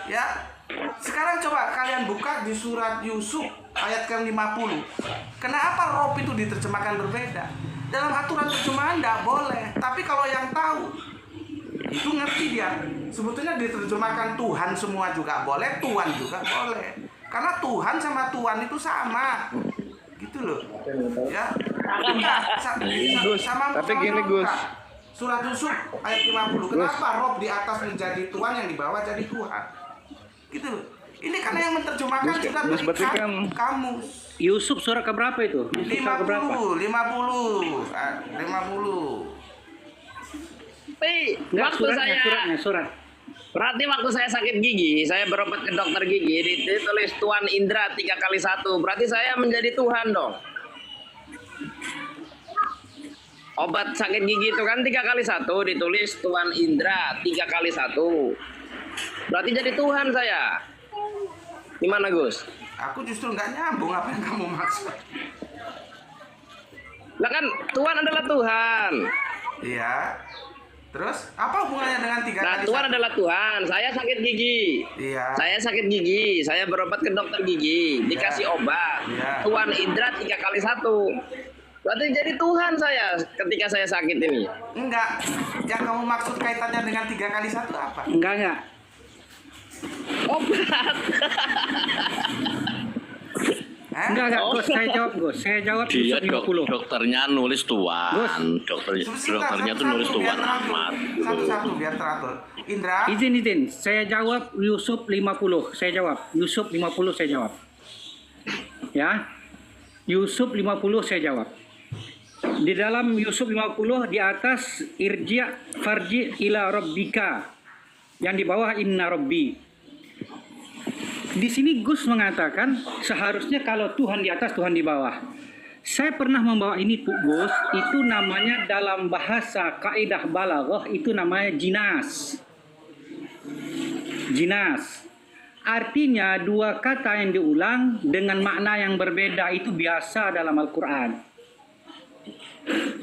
Ya. Sekarang coba kalian buka di surat Yusuf ayat ke-50. Kenapa rob itu diterjemahkan berbeda? Dalam aturan terjemahan tidak boleh. Tapi kalau yang tahu Itu ngerti dia. Sebetulnya diterjemahkan Tuhan semua juga boleh, Tuhan juga boleh. Karena Tuhan sama Tuhan itu sama. Gitu loh. Ya. Enggak, sama tapi gini, Gus. Surat Yusuf ayat 50. Kenapa Rob di atas menjadi Tuhan, yang di bawah jadi Tuhan? Gitu loh. Ini karena yang menerjemahkan sudah berikan kan kamu. Yusuf surat keberapa itu? Yusuf surat keberapa? 50. Enggak, Waktu surat. Berarti waktu saya sakit gigi, saya berobat ke dokter gigi, ditulis Tuan Indra 3 kali 1. Berarti saya menjadi Tuhan dong. Obat sakit gigi itu kan 3 kali 1, ditulis Tuan Indra 3 kali 1. Berarti jadi Tuhan saya. Gimana Gus? Aku justru nggak nyambung apa yang kamu maksud. Lah kan Tuhan adalah Tuhan. Iya. Terus apa hubungannya dengan 3 Nah, kali Tuhan 1? adalah Tuhan. Saya sakit gigi. Iya. Saya sakit gigi. Saya berobat ke dokter gigi. Dikasih obat. Iya. Tuan Indra 3 kali 1. Berarti jadi Tuhan saya ketika saya sakit ini. Enggak. Yang kamu maksud kaitannya dengan 3 kali 1 apa? Enggak. Obat. Enggak, Gus. Saya jawab Dia Yusuf 50. dokternya nulis Tuan. Dokternya tuh nulis Tuan Ahmad. Satu-satu biar teratur. Indra. Izin. Saya jawab Yusuf 50. Saya jawab. Yusuf 50 saya jawab. Ya. Yusuf 50 saya jawab. Di dalam Yusuf 50 di atas farji ila rabbika. Yang di bawah inna rabbi. Di sini Gus mengatakan seharusnya kalau Tuhan di atas, Tuhan di bawah. Saya pernah membawa ini Gus, itu namanya dalam bahasa kaidah balaghah itu namanya jinas. Jinas. Artinya dua kata yang diulang dengan makna yang berbeda itu biasa dalam Al-Quran.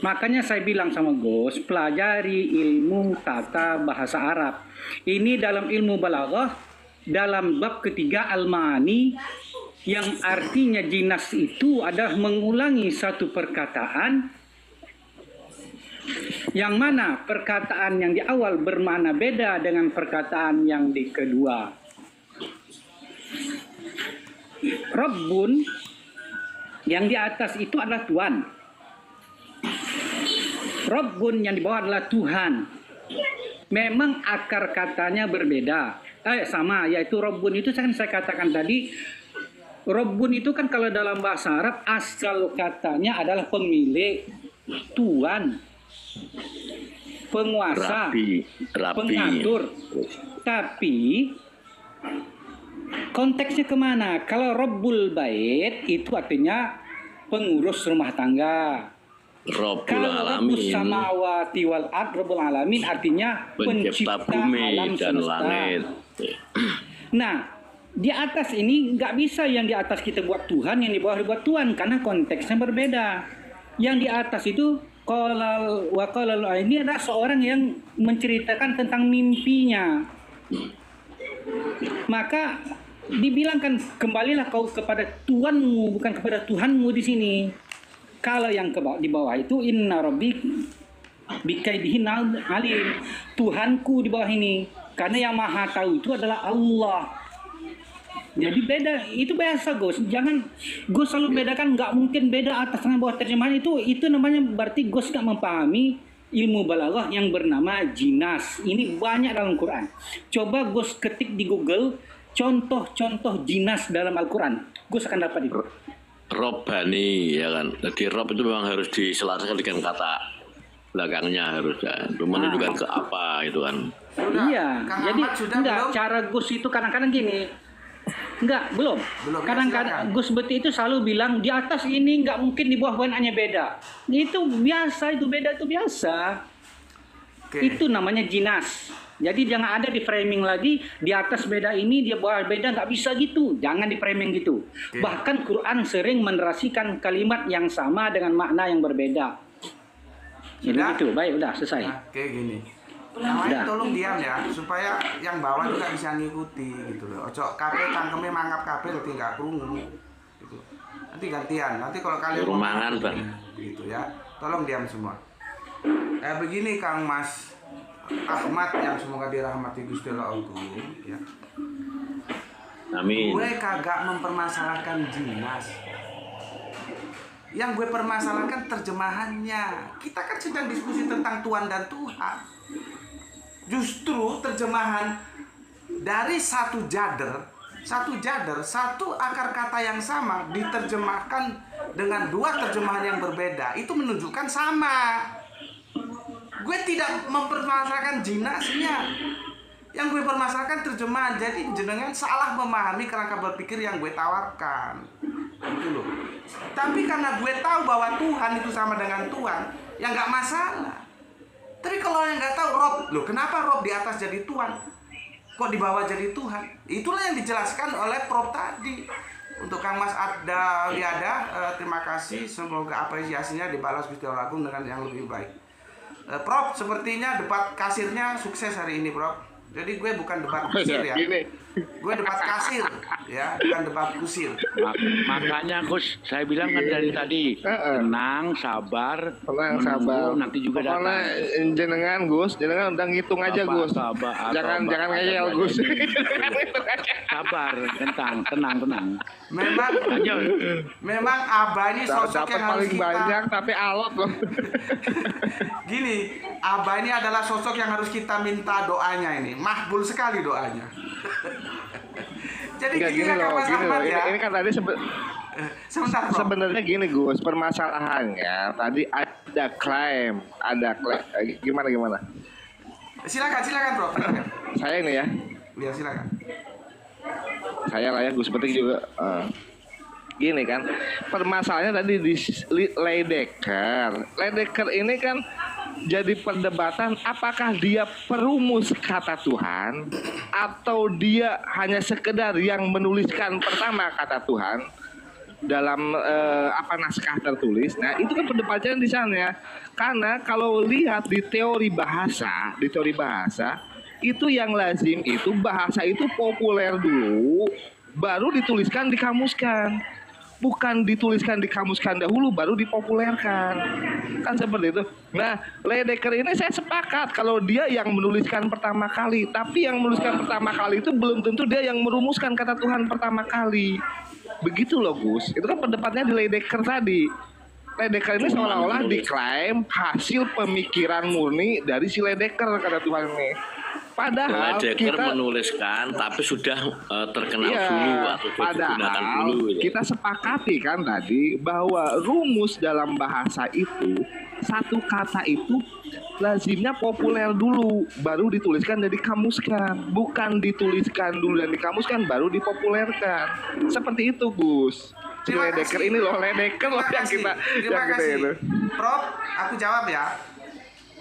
Makanya saya bilang sama Gus, pelajari ilmu tata bahasa Arab. Ini dalam ilmu balaghah, dalam bab ketiga Al-Ma'ani, yang artinya jinas itu adalah mengulangi satu perkataan yang mana perkataan yang di awal bermakna beda dengan perkataan yang di kedua. Rabbun yang di atas itu adalah Tuhan. Rabbun yang di bawah adalah Tuhan. Memang akar katanya berbeda. Sama, yaitu Rabbun itu saya katakan tadi. Rabbun itu kan kalau dalam bahasa Arab asal katanya adalah pemilik, Tuhan, penguasa, Rabi. pengatur. Tapi konteksnya kemana? Kalau Rabbul Bait itu artinya pengurus rumah tangga. Rabbul Kalau Rabbus Alamin. samawati wal ard, Rabbul Alamin artinya Pencipta pencipta bumi alam dan semesta. langit. Nah, di atas ini nggak bisa yang di atas kita buat Tuhan, yang di bawah dibuat Tuhan, karena konteksnya berbeda. Yang di atas itu ini adalah seorang yang menceritakan tentang mimpinya. Maka dibilangkan kembalilah kau kepada Tuhanmu, bukan kepada Tuhanmu di sini. Kalau yang di bawah itu inna rabbi bikaidihin alim, Tuhanku di bawah ini, karena yang maha tahu itu adalah Allah. Jadi beda, itu biasa Gus. Jangan Gus selalu bedakan, nggak mungkin beda atas dengan bawah terjemahan itu namanya berarti Gus nggak memahami ilmu balaghah yang bernama jinas. Ini banyak dalam Quran. Coba Gus ketik di Google contoh-contoh jinas dalam Al-Quran. Gus akan dapat itu. Robbani, ya kan. Jadi Rob itu memang harus diselaraskan dengan kata belakangnya harus itu menunjukkan ke apa itu kan. Sudah, Iya, Kang jadi Ahmad sudah enggak, belum? cara Gus itu kadang-kadang gini. Enggak, belum. Belum, ya, Kadang-kadang silakan. Gus Beti itu selalu bilang di atas ini enggak mungkin, di bawah hanya beda. Itu biasa, itu beda itu biasa. Oke. Itu namanya jinas. Jadi jangan ada di framing lagi di atas beda ini, di bawah beda, nggak bisa gitu. Jangan di framing gitu. Oke. Bahkan Quran sering menerasikan kalimat yang sama dengan makna yang berbeda. Jadi Sudah? gitu. Baik, udah selesai. Nah, kayak gini. Yang lain Udah. tolong diam ya, supaya yang bawah juga bisa ngikuti gitu loh. Ojo kabeh cangkeme mangap kabeh dadi nggak krungu. Gitu. Nanti gantian. Nanti kalau kalian Suruh mangan, Bang. gitu ya. Tolong diam semua. Begini Kang Mas. Ahmad yang semoga dirahmati Gusti Allah Agung ya. Amin. Gue kagak mempermasalahkan jinas. Yang gue permasalahkan terjemahannya. Kita kan sedang diskusi tentang Tuhan dan Tuhan. Justru terjemahan dari satu akar kata yang sama diterjemahkan dengan dua terjemahan yang berbeda, itu menunjukkan sama. Gue tidak mempermasalahkan jinasnya. Yang gue permasalahkan terjemahan. Jadi jenengan salah memahami kerangka berpikir yang gue tawarkan. Gitu loh. Tapi karena gue tahu bahwa Tuhan itu sama dengan Tuhan, ya nggak masalah. Tapi kalau yang nggak tahu, Rob, loh kenapa Rob di atas jadi Tuhan? Kok di bawah jadi Tuhan? Itulah yang dijelaskan oleh Prof tadi. Untuk Kang Mas Adda Liada, terima kasih. Semoga apresiasinya dibalas Gusti Allah Agung dengan yang lebih baik. Prof, sepertinya debat kasirnya sukses hari ini, Prof. Jadi gue bukan debat kusir ya. Gue debat kasir ya, bukan debat kusir. Makanya Gus, saya bilang kan dari tadi, tenang, sabar, menunggu, nanti juga datang. Jenengan Gus, jenengan udah ngitung aja Gus. Jangan ngeyel Gus. Sabar, tenang. Memang Abah ini sosok yang harus paling banyak tapi alot loh. Gini, Abah ini adalah sosok yang harus kita minta doanya ini. Makbul sekali doanya. Jadi gini loh, ya. Ini kan tadi sebenarnya gini Gus, permasalahannya tadi ada klaim, gimana? Silakan Bro. Saya ini ya. Ya silakan. Saya lah ya Gus Petik juga. Gini kan, permasalahannya tadi di Ledecker ini kan jadi perdebatan apakah dia perumus kata Tuhan atau dia hanya sekedar yang menuliskan pertama kata Tuhan dalam naskah tertulis. Nah, itu kan perdebatannya di sana. Karena kalau lihat di teori bahasa itu yang lazim itu bahasa itu populer dulu baru dituliskan dikamuskan. Bukan dituliskan dikamuskan dahulu baru dipopulerkan. Kan seperti itu. Nah, Ledecker ini saya sepakat kalau dia yang menuliskan pertama kali, tapi yang menuliskan pertama kali itu belum tentu dia yang merumuskan kata Tuhan pertama kali. Begitu loh Gus. Itu kan pendapat di Ledecker tadi. Ledecker ini seolah-olah diklaim hasil pemikiran murni dari si Ledecker kata Tuhan ini. Padahal kita menuliskan tapi sudah terkenal dulu atau digunakan dulu. Kita sepakati kan tadi bahwa rumus dalam bahasa itu satu kata itu lazimnya populer dulu baru dituliskan dan dikamuskan, bukan dituliskan dulu dan dikamuskan baru dipopulerkan. Seperti itu Gus. Si Ledecker ini loh, Ledecker loh yang kita itu. Prof, aku jawab ya.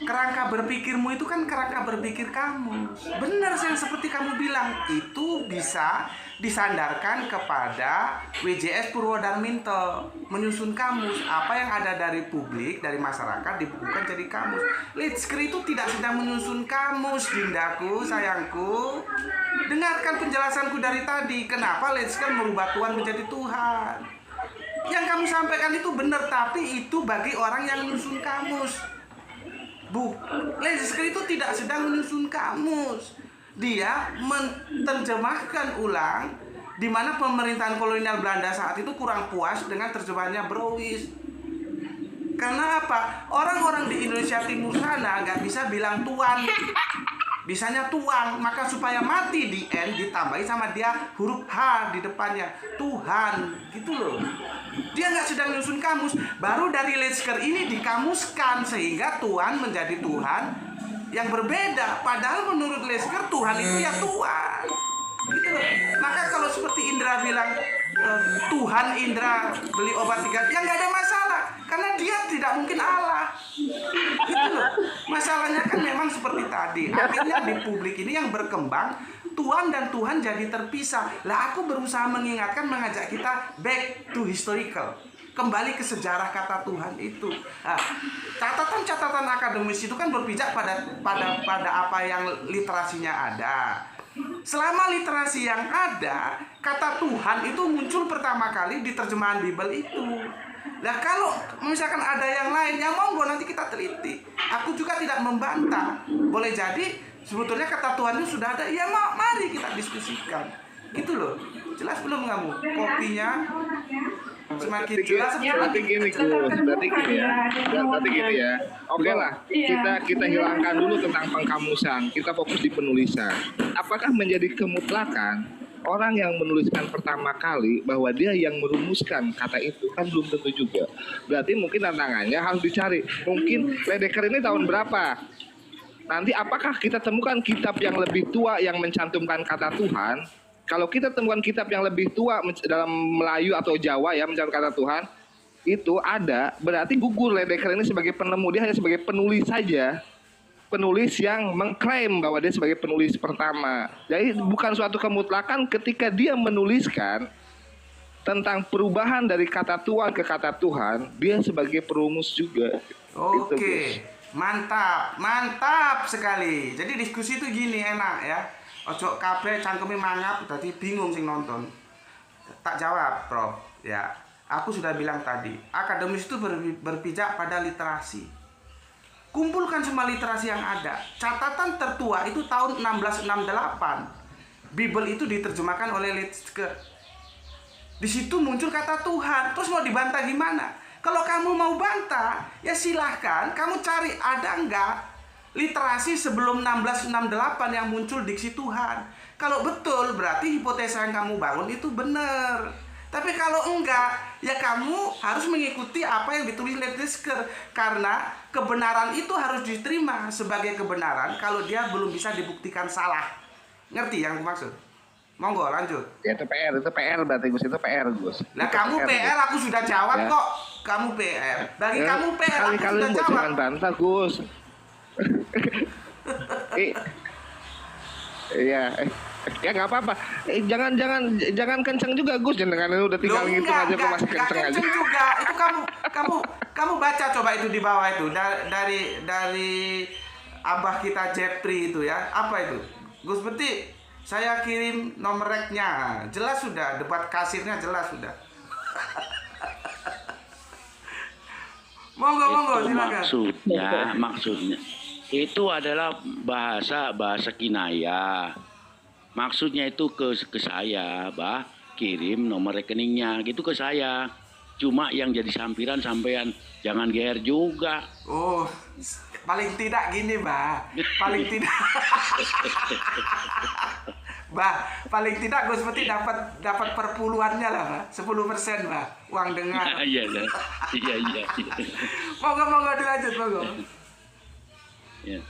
Kerangka berpikirmu itu kan kerangka berpikir kamu. Benar yang seperti kamu bilang, itu bisa disandarkan kepada WJS Purwodarminto, menyusun kamus. Apa yang ada dari publik, dari masyarakat dibukukan jadi kamus. Litsker itu tidak sedang menyusun kamus, Dindaku, sayangku. Dengarkan penjelasanku dari tadi, kenapa Litsker merubah Tuhan menjadi Tuhan. Yang kamu sampaikan itu benar, tapi itu bagi orang yang menyusun kamus. Litsker itu tidak sedang menyusun kamus. Dia menerjemahkan ulang di mana pemerintahan kolonial Belanda saat itu kurang puas dengan terjemahannya Brouwers. Karena apa? Orang-orang di Indonesia Timur sana nggak bisa bilang tuan, bisanya tuang. Maka supaya mati di N ditambahi sama dia huruf H di depannya, Tuhan, gitu loh. Dia nggak sedang menyusun kamus. Baru dari Litsker ini dikamuskan sehingga Tuhan menjadi Tuhan yang berbeda. Padahal menurut Litsker Tuhan itu ya Tuhan, gitu loh. Maka kalau seperti Indra bilang Tuhan Indra beli obat 3, ya nggak ada masalah karena dia tidak mungkin Allah, gitu loh. Masalahnya kan memang seperti tadi. Akhirnya di publik ini yang berkembang Tuhan dan Tuhan jadi terpisah. Lah aku berusaha mengingatkan, mengajak kita back to historical, kembali ke sejarah kata Tuhan itu. Nah, catatan-catatan akademis itu kan berpijak pada apa yang literasinya ada. Selama literasi yang ada, kata Tuhan itu muncul pertama kali di terjemahan Bible itu. Nah kalau misalkan ada yang lain, ya monggo nanti kita teliti. Aku juga tidak membantah. Boleh jadi sebetulnya kata Tuhan itu sudah ada. Ya mari kita diskusikan. Gitu loh. Jelas belum kamu? Kopinya semakin jelas. Berarti gini ya. Oke lah, kita hilangkan dulu tentang pengkamusan. Kita fokus di penulisan. Apakah menjadi kemutlakan orang yang menuliskan pertama kali bahwa dia yang merumuskan kata itu? Kan belum tentu juga. Berarti mungkin tantangannya harus dicari. Mungkin Ledecker ini tahun berapa? Nanti apakah kita temukan kitab yang lebih tua yang mencantumkan kata Tuhan? Kalau kita temukan kitab yang lebih tua dalam Melayu atau Jawa ya mencantumkan kata Tuhan, itu ada, berarti gugur Ledecker ini sebagai penemu. Dia hanya sebagai penulis saja. Penulis yang mengklaim bahwa dia sebagai penulis pertama. Jadi bukan suatu kemutlakan ketika dia menuliskan tentang perubahan dari kata Tuhan ke kata Tuhan, dia sebagai perumus juga. Oke, gitu, mantap sekali. Jadi diskusi itu gini enak ya. Ojo kabeh cangkeme mangap, tadi bingung sing nonton. Tak jawab, Prof. Ya, aku sudah bilang tadi, akademis itu berpijak pada literasi. Kumpulkan semua literasi yang ada. Catatan tertua itu tahun 1668. Bible itu diterjemahkan oleh Ledecker. Di situ muncul kata Tuhan. Terus mau dibantah gimana? Kalau kamu mau bantah, ya silahkan. Kamu cari ada enggak literasi sebelum 1668 yang muncul diksi Tuhan. Kalau betul, berarti hipotesa yang kamu bangun itu benar. Tapi kalau enggak, ya kamu harus mengikuti apa yang ditulis Ledecker. Karena kebenaran itu harus diterima sebagai kebenaran kalau dia belum bisa dibuktikan salah. Ngerti yang aku maksud? Monggo lanjut. Ya itu PR berarti Gus, itu PR Gus. Lah kamu PR, aku sudah jawab ya. Kok. Kamu PR. Bagi kamu PR, aku sudah jawab. Jangan bantah Gus. Iya. Ya nggak apa-apa. Jangan kenceng juga Gus. Jangan udah tinggal gitu aja kok masih kenceng aja. Juga. Itu kamu baca coba itu di bawah itu dari abah kita Jepri itu ya. Apa itu? Gus Beti, saya kirim nomor reknya. Jelas sudah, debat kasirnya jelas sudah. Monggo silakan. Maksudnya itu adalah bahasa kinaya. Maksudnya itu ke saya, kirim nomor rekeningnya gitu ke saya. Cuma yang jadi sampiran sampean jangan GR juga. Oh, paling tidak gini, paling tidak. Paling tidak Gus Peti dapat perpuluhannya lah, 10%, uang dengar. Iya. Monggo dilanjut, monggo. Ya.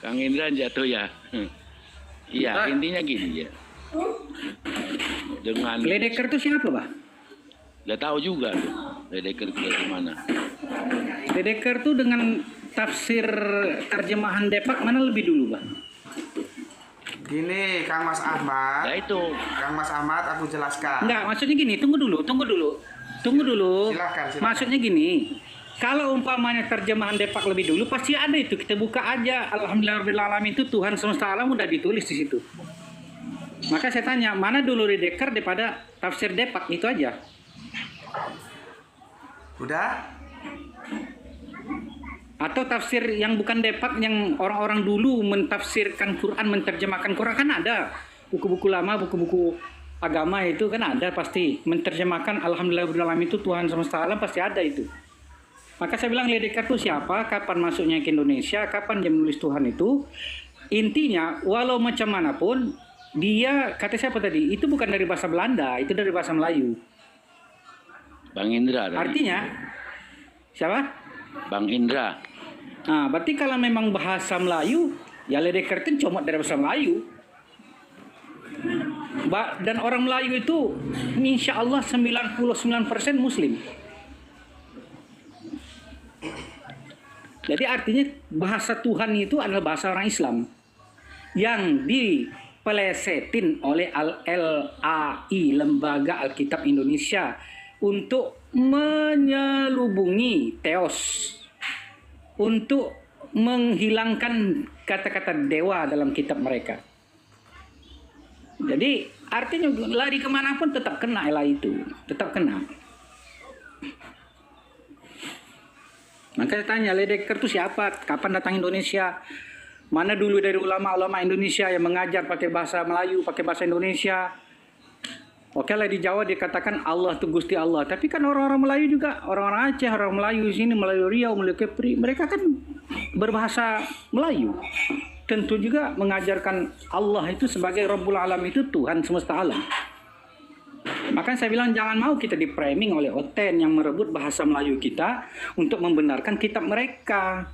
Kang Indra jatuh ya. Iya, intinya gini ya. Dengan Ledecker itu siapa, Pak? Nggak tahu juga tuh. Ledecker itu dari mana. Ledecker itu dengan tafsir terjemahan Depak mana lebih dulu, Pak? Gini, Kang Mas Ahmad. Ya itu. Kang Mas Ahmad, aku jelaskan. Enggak, maksudnya gini, tunggu dulu. Silakan. Maksudnya gini, kalau umpamanya terjemahan Depak lebih dulu, pasti ada itu. Kita buka aja. Alhamdulillahirrahmanirrahim itu Tuhan semesta alam udah ditulis di situ. Maka saya tanya, mana dulu Ledecker daripada tafsir Depak? Itu aja. Udah? Atau tafsir yang bukan Depak, yang orang-orang dulu mentafsirkan Quran, menerjemahkan Quran, kan ada. Buku-buku lama, buku-buku agama itu kan ada pasti. Menerjemahkan Alhamdulillahirrahmanirrahim itu Tuhan semesta alam pasti ada itu. Maka saya bilang Ledecker itu siapa, kapan masuknya ke Indonesia, kapan dia menulis Tuhan itu. Intinya, walau macam manapun, dia, kata siapa tadi, itu bukan dari bahasa Belanda, itu dari bahasa Melayu. Bang Indra. Artinya, siapa? Bang Indra. Nah, berarti kalau memang bahasa Melayu, ya Ledecker itu comot dari bahasa Melayu. Dan orang Melayu itu, insya Allah 99% Muslim. Jadi artinya bahasa Tuhan itu adalah bahasa orang Islam yang dipelesetin oleh LAI, Lembaga Alkitab Indonesia, untuk menyelubungi teos, untuk menghilangkan kata-kata dewa dalam kitab mereka. Jadi artinya lari kemanapun tetap kena LAI itu, tetap kena. Makanya tanya, Ledecker itu siapa? Kapan datang Indonesia? Mana dulu dari ulama-ulama Indonesia yang mengajar pakai bahasa Melayu, pakai bahasa Indonesia? Oke lah, di Jawa dikatakan Allah itu Gusti Allah. Tapi kan orang-orang Melayu juga, orang-orang Aceh, orang Melayu sini, Melayu Riau, Melayu Kepri, mereka kan berbahasa Melayu. Tentu juga mengajarkan Allah itu sebagai Rabbul Alam, itu Tuhan semesta alam. Makanya saya bilang jangan mau kita di-framing oleh Oten yang merebut bahasa Melayu kita untuk membenarkan kitab mereka.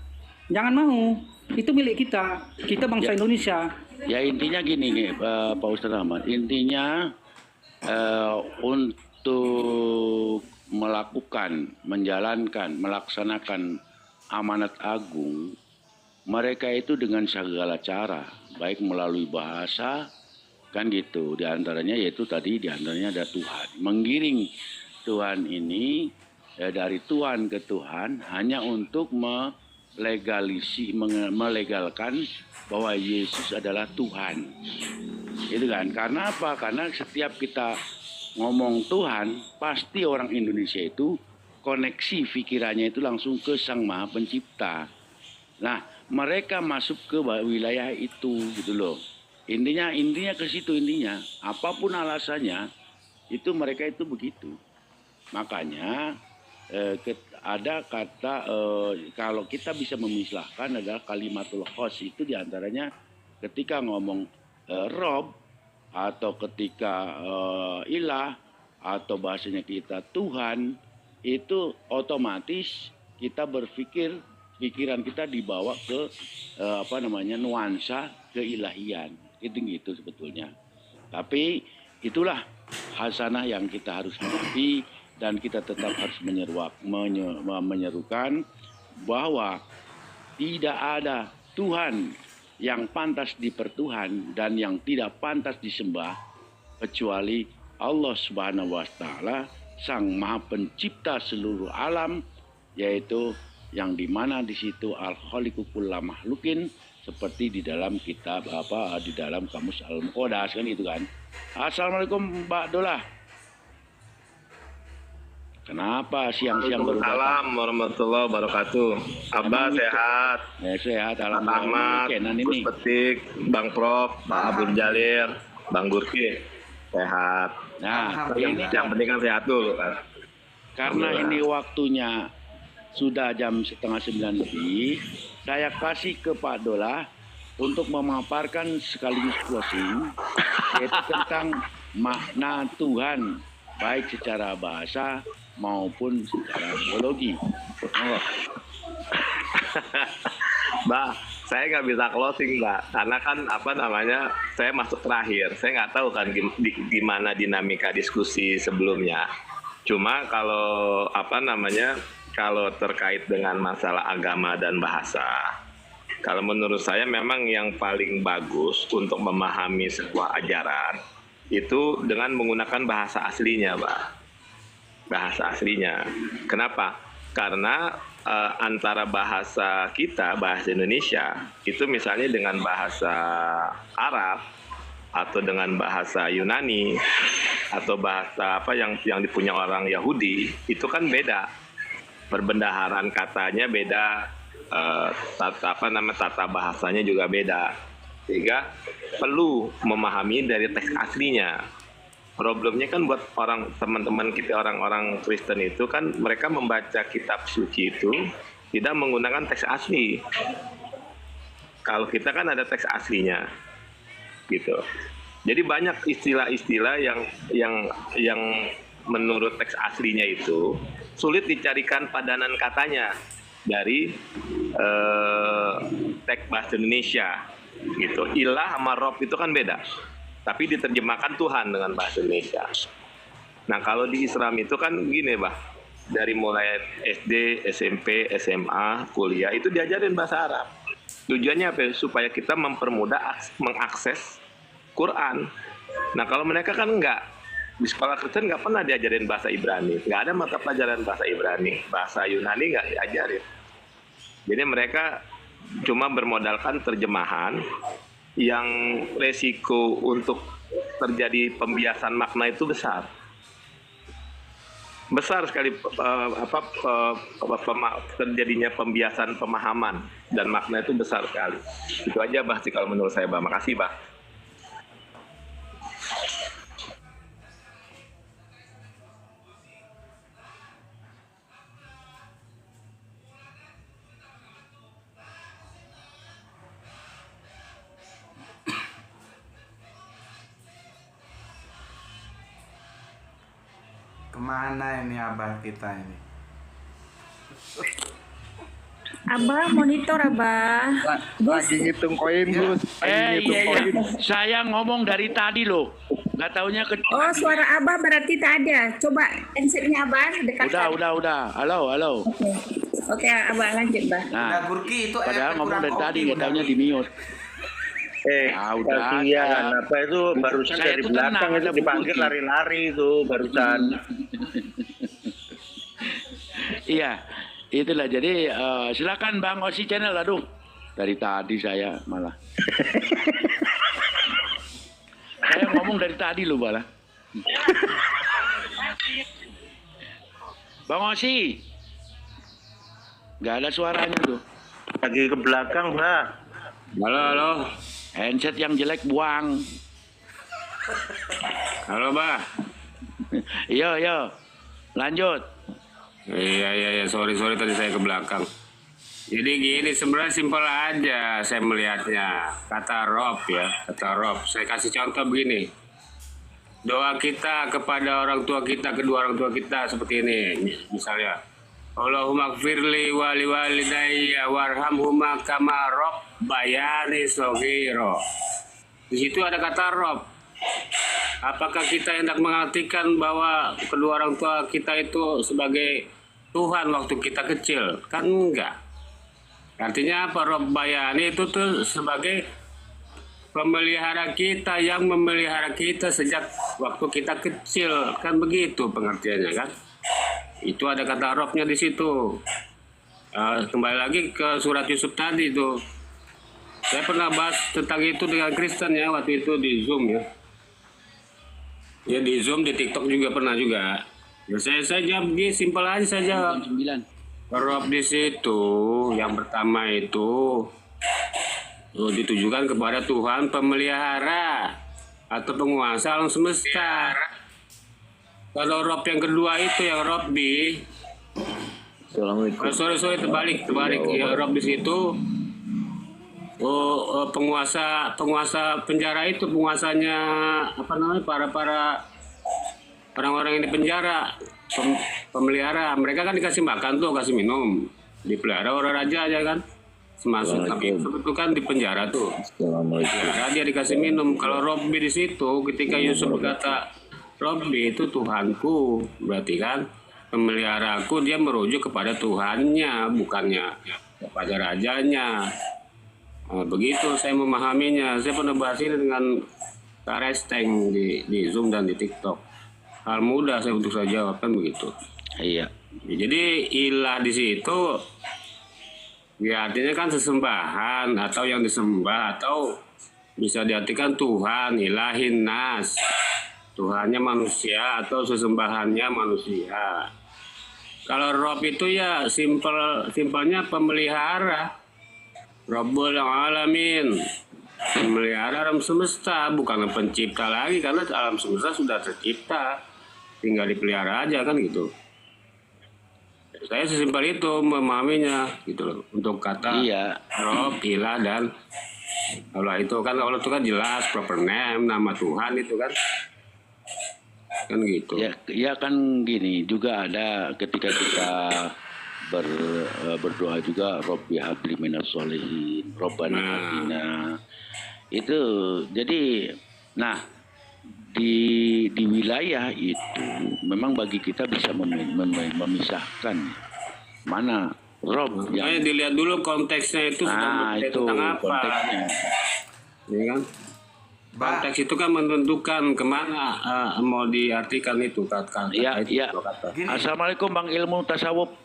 Jangan mau. Itu milik kita. Kita bangsa Indonesia. Ya intinya gini Pak Ustadz Ahmad. Intinya untuk melakukan, menjalankan, melaksanakan amanat agung, mereka itu dengan segala cara, baik melalui bahasa, kan gitu. Di antaranya yaitu tadi di antaranya ada Tuhan. Menggiring Tuhan ini dari Tuhan ke Tuhan hanya untuk melegalkan bahwa Yesus adalah Tuhan. Itu kan. Karena apa? Karena setiap kita ngomong Tuhan, pasti orang Indonesia itu koneksi pikirannya itu langsung ke Sang Maha Pencipta. Nah, mereka masuk ke wilayah itu gitu loh. Intinya ke situ intinya. Apapun alasannya, itu mereka itu begitu. Makanya ada kata kalau kita bisa memisahkan adalah kalimatul khos, itu diantaranya ketika ngomong Rob atau ketika ilah atau bahasanya kita Tuhan, itu otomatis kita berpikir, pikiran kita dibawa ke nuansa keilahian. Itu gitu sebetulnya. Tapi itulah hasanah yang kita harus hadapi, dan kita tetap harus menyerukan bahwa tidak ada Tuhan yang pantas dipertuhan dan yang tidak pantas disembah kecuali Allah Subhanahu wa Ta'ala, Sang Maha Pencipta seluruh alam, yaitu yang dimana di situ al-khaliqu kulla makhlukin, seperti di dalam kitab di dalam kamus Al-Muqaddas kan itu kan. Assalamualaikum Mbak Dola. Kenapa siang-siang baru datang? Waalaikumsalam warahmatullahi wabarakatuh. Abah sehat. Sehat, Pak Ahmad, Gus Petik, Bang Prof, Pak Abdul Jalil, Bang Gurki sehat. Nah, ini yang penting kan sehat dulu kan. Karena ini waktunya sudah jam 8:30 lebih, saya kasih ke Pak Dola untuk memaparkan sekaligus closing, yaitu tentang makna Tuhan, baik secara bahasa maupun secara biologi. Mbak, saya nggak bisa closing, Mbak, karena kan saya masuk terakhir. Saya nggak tahu kan gimana dinamika diskusi sebelumnya. Cuma kalau kalau terkait dengan masalah agama dan bahasa, kalau menurut saya memang yang paling bagus untuk memahami sebuah ajaran itu dengan menggunakan bahasa aslinya, Pak. Bahasa aslinya. Kenapa? Karena antara bahasa kita, bahasa Indonesia, itu misalnya dengan bahasa Arab atau dengan bahasa Yunani atau bahasa yang dipunya orang Yahudi, itu kan beda. Perbendaharaan katanya beda, tata bahasanya juga beda. Sehingga perlu memahami dari teks aslinya. Problemnya kan buat teman-teman kita orang-orang Kristen itu kan mereka membaca kitab suci itu tidak menggunakan teks asli. Kalau kita kan ada teks aslinya, gitu. Jadi banyak istilah-istilah yang menurut teks aslinya itu sulit dicarikan padanan katanya dari teks bahasa Indonesia, gitu. Ilah sama Rob itu kan beda. Tapi diterjemahkan Tuhan dengan bahasa Indonesia. Nah, kalau di Islam itu kan gini, Bah. Dari mulai SD, SMP, SMA, kuliah, itu diajarin bahasa Arab. Tujuannya apa? Supaya kita mempermudah mengakses Quran. Nah, kalau mereka kan enggak. Di sekolah Kristen nggak pernah diajarin bahasa Ibrani. Nggak ada mata pelajaran bahasa Ibrani. Bahasa Yunani nggak diajarin. Jadi mereka cuma bermodalkan terjemahan yang resiko untuk terjadi pembiasan makna itu besar. besar sekali terjadinya pembiasan pemahaman dan makna itu besar sekali. Itu aja Bah sih kalau menurut saya Bah. Makasih Bah. Kemana ini abah kita ini? Abah monitor Abah. Lagi ngitung koin Gus. Iya. Saya ngomong dari tadi loh. Nggak taunya ke... Oh, suara Abah berarti tak ada. Coba handsetnya Abah dekatkan. Udah. Halo. Oke, Abah lanjut, Bah. Nah, Gurki itu padahal ngomong dari tadi, nggak taunya di mute. Kasihan, apa itu barusan saya dari tuh belakang tenang, itu ada dipanggil bukti. lari-lari itu barusan. Iya, itulah. Jadi silakan Bang Osi Channel. Aduh, dari tadi saya malah. Saya ngomong dari tadi loh malah. Bang Osi, nggak ada suaranya tuh. Lagi ke belakang, Bah. Halo. Handset yang jelek buang. Halo, Bah. Yo. Lanjut. Iya. Sorry tadi saya ke belakang. Jadi gini, sebenarnya simpel aja saya melihatnya. Kata Rob. Saya kasih contoh begini. Doa kita kepada orang tua kita, kedua orang tua kita seperti ini. Misalnya, Allahumma gfirli wali walidayya warhamhuma kama rabbayani shaghira. Di situ ada kata Rob. Apakah kita hendak mengartikan bahwa kedua orang tua kita itu sebagai Tuhan waktu kita kecil? Kan enggak. Artinya apa? Rabbayani itu tuh sebagai pemelihara kita yang memelihara kita sejak waktu kita kecil. Kan begitu pengertiannya kan? Itu ada kata Robnya di situ. Kembali lagi ke surat Yusuf tadi itu. Saya pernah bahas tentang itu dengan Kristen ya waktu itu di Zoom ya. Ya di Zoom, di TikTok juga pernah juga. Ya saya jawab gini, simpel aja saya jawab. Rob di situ yang pertama itu ditujukan kepada Tuhan pemelihara atau penguasa alam semesta. Kalau Rob yang kedua itu yang Robbi. Assalamualaikum. Sorry terbalik ya Rob di situ. Penguasa penjara itu penguasanya apa namanya para orang-orang yang di penjara pemelihara mereka kan dikasih makan tuh kasih minum dipelihara orang raja aja kan termasuk tapi itu kan di penjara tuh penjara dia dikasih minum. Kalau Robbi di situ ketika Yusuf berkata Robbi itu Tuhanku berarti kan pemeliharaku dia merujuk kepada Tuhannya bukannya kepada rajanya. Begitu saya memahaminya. Saya pernah bahas ini dengan Kak Resteng di Zoom dan di TikTok. Hal mudah saya untuk saya jawab kan begitu. Iya. Jadi ilah di situ ya artinya kan sesembahan atau yang disembah atau bisa diartikan Tuhan, ilahin nas. Tuhannya manusia atau sesembahannya manusia. Kalau Rob itu ya simpelnya pemelihara. Rabbul Alamin, memelihara alam semesta, bukan pencipta lagi karena alam semesta sudah tercipta, tinggal dipelihara aja kan gitu. Saya sesimpel itu memahaminya gitu loh. Untuk kata Rob, ilah dan Allah itu kan jelas proper name, nama Tuhan itu kan gitu. Ya kan gini juga ada ketika kita berdoa juga Robbi habli minas sholihin Robbana atina itu jadi di wilayah itu memang bagi kita bisa memisahkan mana Rob yang dilihat dulu konteksnya itu itu tentang apa konteksnya ya kan konteks itu kan menentukan kemana mau diartikan itu kata. Assalamualaikum Bang Ilmu Tasawuf.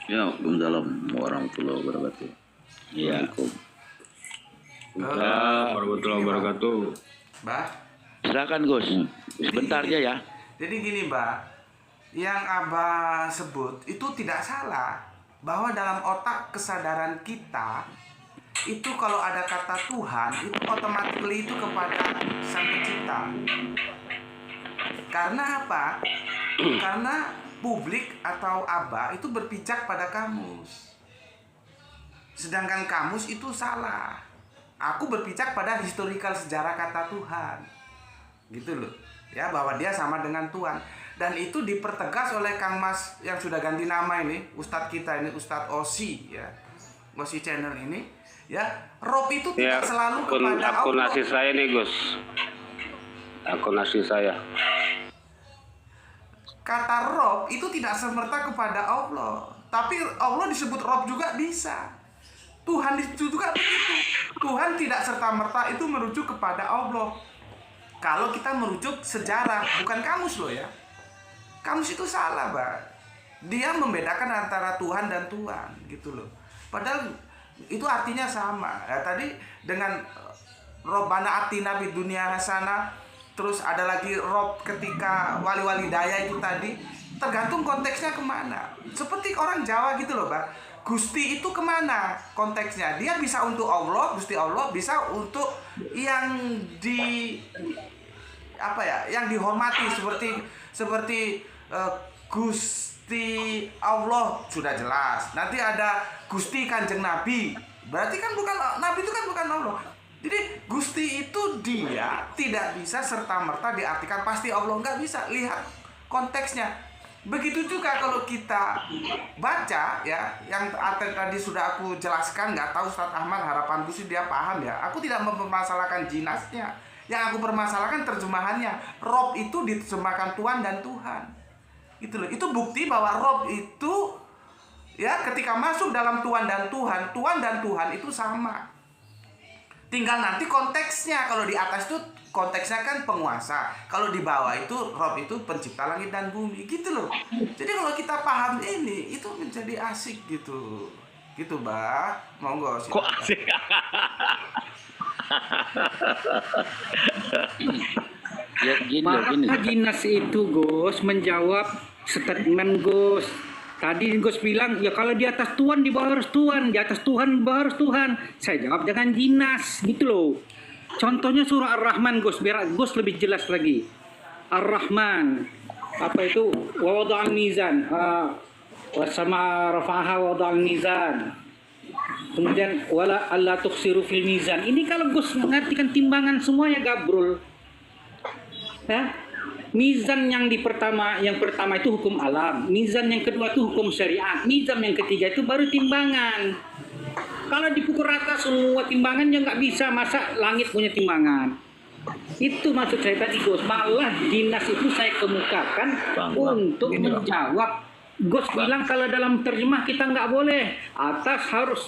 Ya, Waalaikumsalam warahmatullahi wabarakatuh. Iya. Warahmatullahi wabarakatuh. Bah. Silakan Gus. Sebentar aja ya. Jadi gini, Mbak, yang Abah sebut itu tidak salah, bahwa dalam otak kesadaran kita itu kalau ada kata Tuhan itu otomatis itu kepada Sang Pencipta. Karena apa? Karena publik atau Abah itu berpijak pada kamus. Sedangkan kamus itu salah. Aku berpijak pada historical sejarah kata Tuhan. Gitu loh. Ya, bahwa dia sama dengan Tuhan. Dan itu dipertegas oleh Kang Mas yang sudah ganti nama ini, Ustadz kita ini, Ustadz Osi ya. Osi channel ini, ya. Rob itu tidak selalu kepada akun Allah. nasi saya nih, Gus. Akun nasi saya. Kata Rob itu tidak semerta kepada Allah. Tapi Allah disebut Rob juga bisa. Tuhan itu juga begitu. Tuhan tidak serta-merta itu merujuk kepada Allah. Kalau kita merujuk sejarah, bukan kamus loh ya. Kamus itu salah, Pak. Dia membedakan antara Tuhan dan Tuhan, gitu loh. Padahal itu artinya sama. Ya, tadi dengan Robbana atina fid dunya hasanah, terus ada lagi Rob ketika wali-wali daya itu tadi, tergantung konteksnya kemana. Seperti orang Jawa gitu loh, Pak. Gusti itu kemana konteksnya? Dia bisa untuk Allah, Gusti Allah, bisa untuk yang di apa ya, yang dihormati seperti Gusti Allah sudah jelas. Nanti ada Gusti Kanjeng Nabi. Berarti kan bukan Nabi, itu kan bukan Allah. Jadi Gusti itu dia tidak bisa serta-merta diartikan pasti Allah, nggak bisa. Lihat konteksnya. Begitu juga kalau kita baca ya, yang tadi sudah aku jelaskan, nggak tahu Ustadz Ahmad, harapanku sih dia paham ya. Aku tidak mempermasalahkan jinasnya. Yang aku permasalahkan terjemahannya. Rob itu diterjemahkan Tuhan dan Tuhan. Gitu loh. Itu bukti bahwa Rob itu ya ketika masuk dalam Tuhan dan Tuhan itu sama. Tinggal nanti konteksnya. Kalau di atas itu konteksnya kan penguasa. Kalau di bawah itu Rob itu pencipta langit dan bumi. Gitu loh. Jadi kalau kita paham ini, itu menjadi asik gitu. Gitu, Mbak. Monggo. Kok asik? Ya, gini. Maka Jinas itu, Gus, menjawab statement Gus. Tadi Gus bilang, ya kalau di atas Tuhan, di bawah harus Tuhan. Di atas Tuhan, di bawah harus Tuhan. Saya jawab dengan Jinas, gitu loh. Contohnya surah Ar-Rahman, Gus. Biar Gus lebih jelas lagi. Ar-Rahman. Apa itu? Wa wada'al mizan. Wa sama rafa'aha wa wada'al mizan. Kemudian wala alla tuksiru fil mizan. Ini kalau Gus mengartikan timbangan semuanya gabrul. Ya? Mizan yang pertama itu hukum alam. Mizan yang kedua itu hukum syariat. Mizan yang ketiga itu baru timbangan. Kalau dipukul rata semua timbangannya nggak bisa, masa langit punya timbangan? Itu maksud saya tadi, Gus. Malah Jinas itu saya kemukakan untuk menjawab. Gus bilang kalau dalam terjemah kita nggak boleh. Atas harus,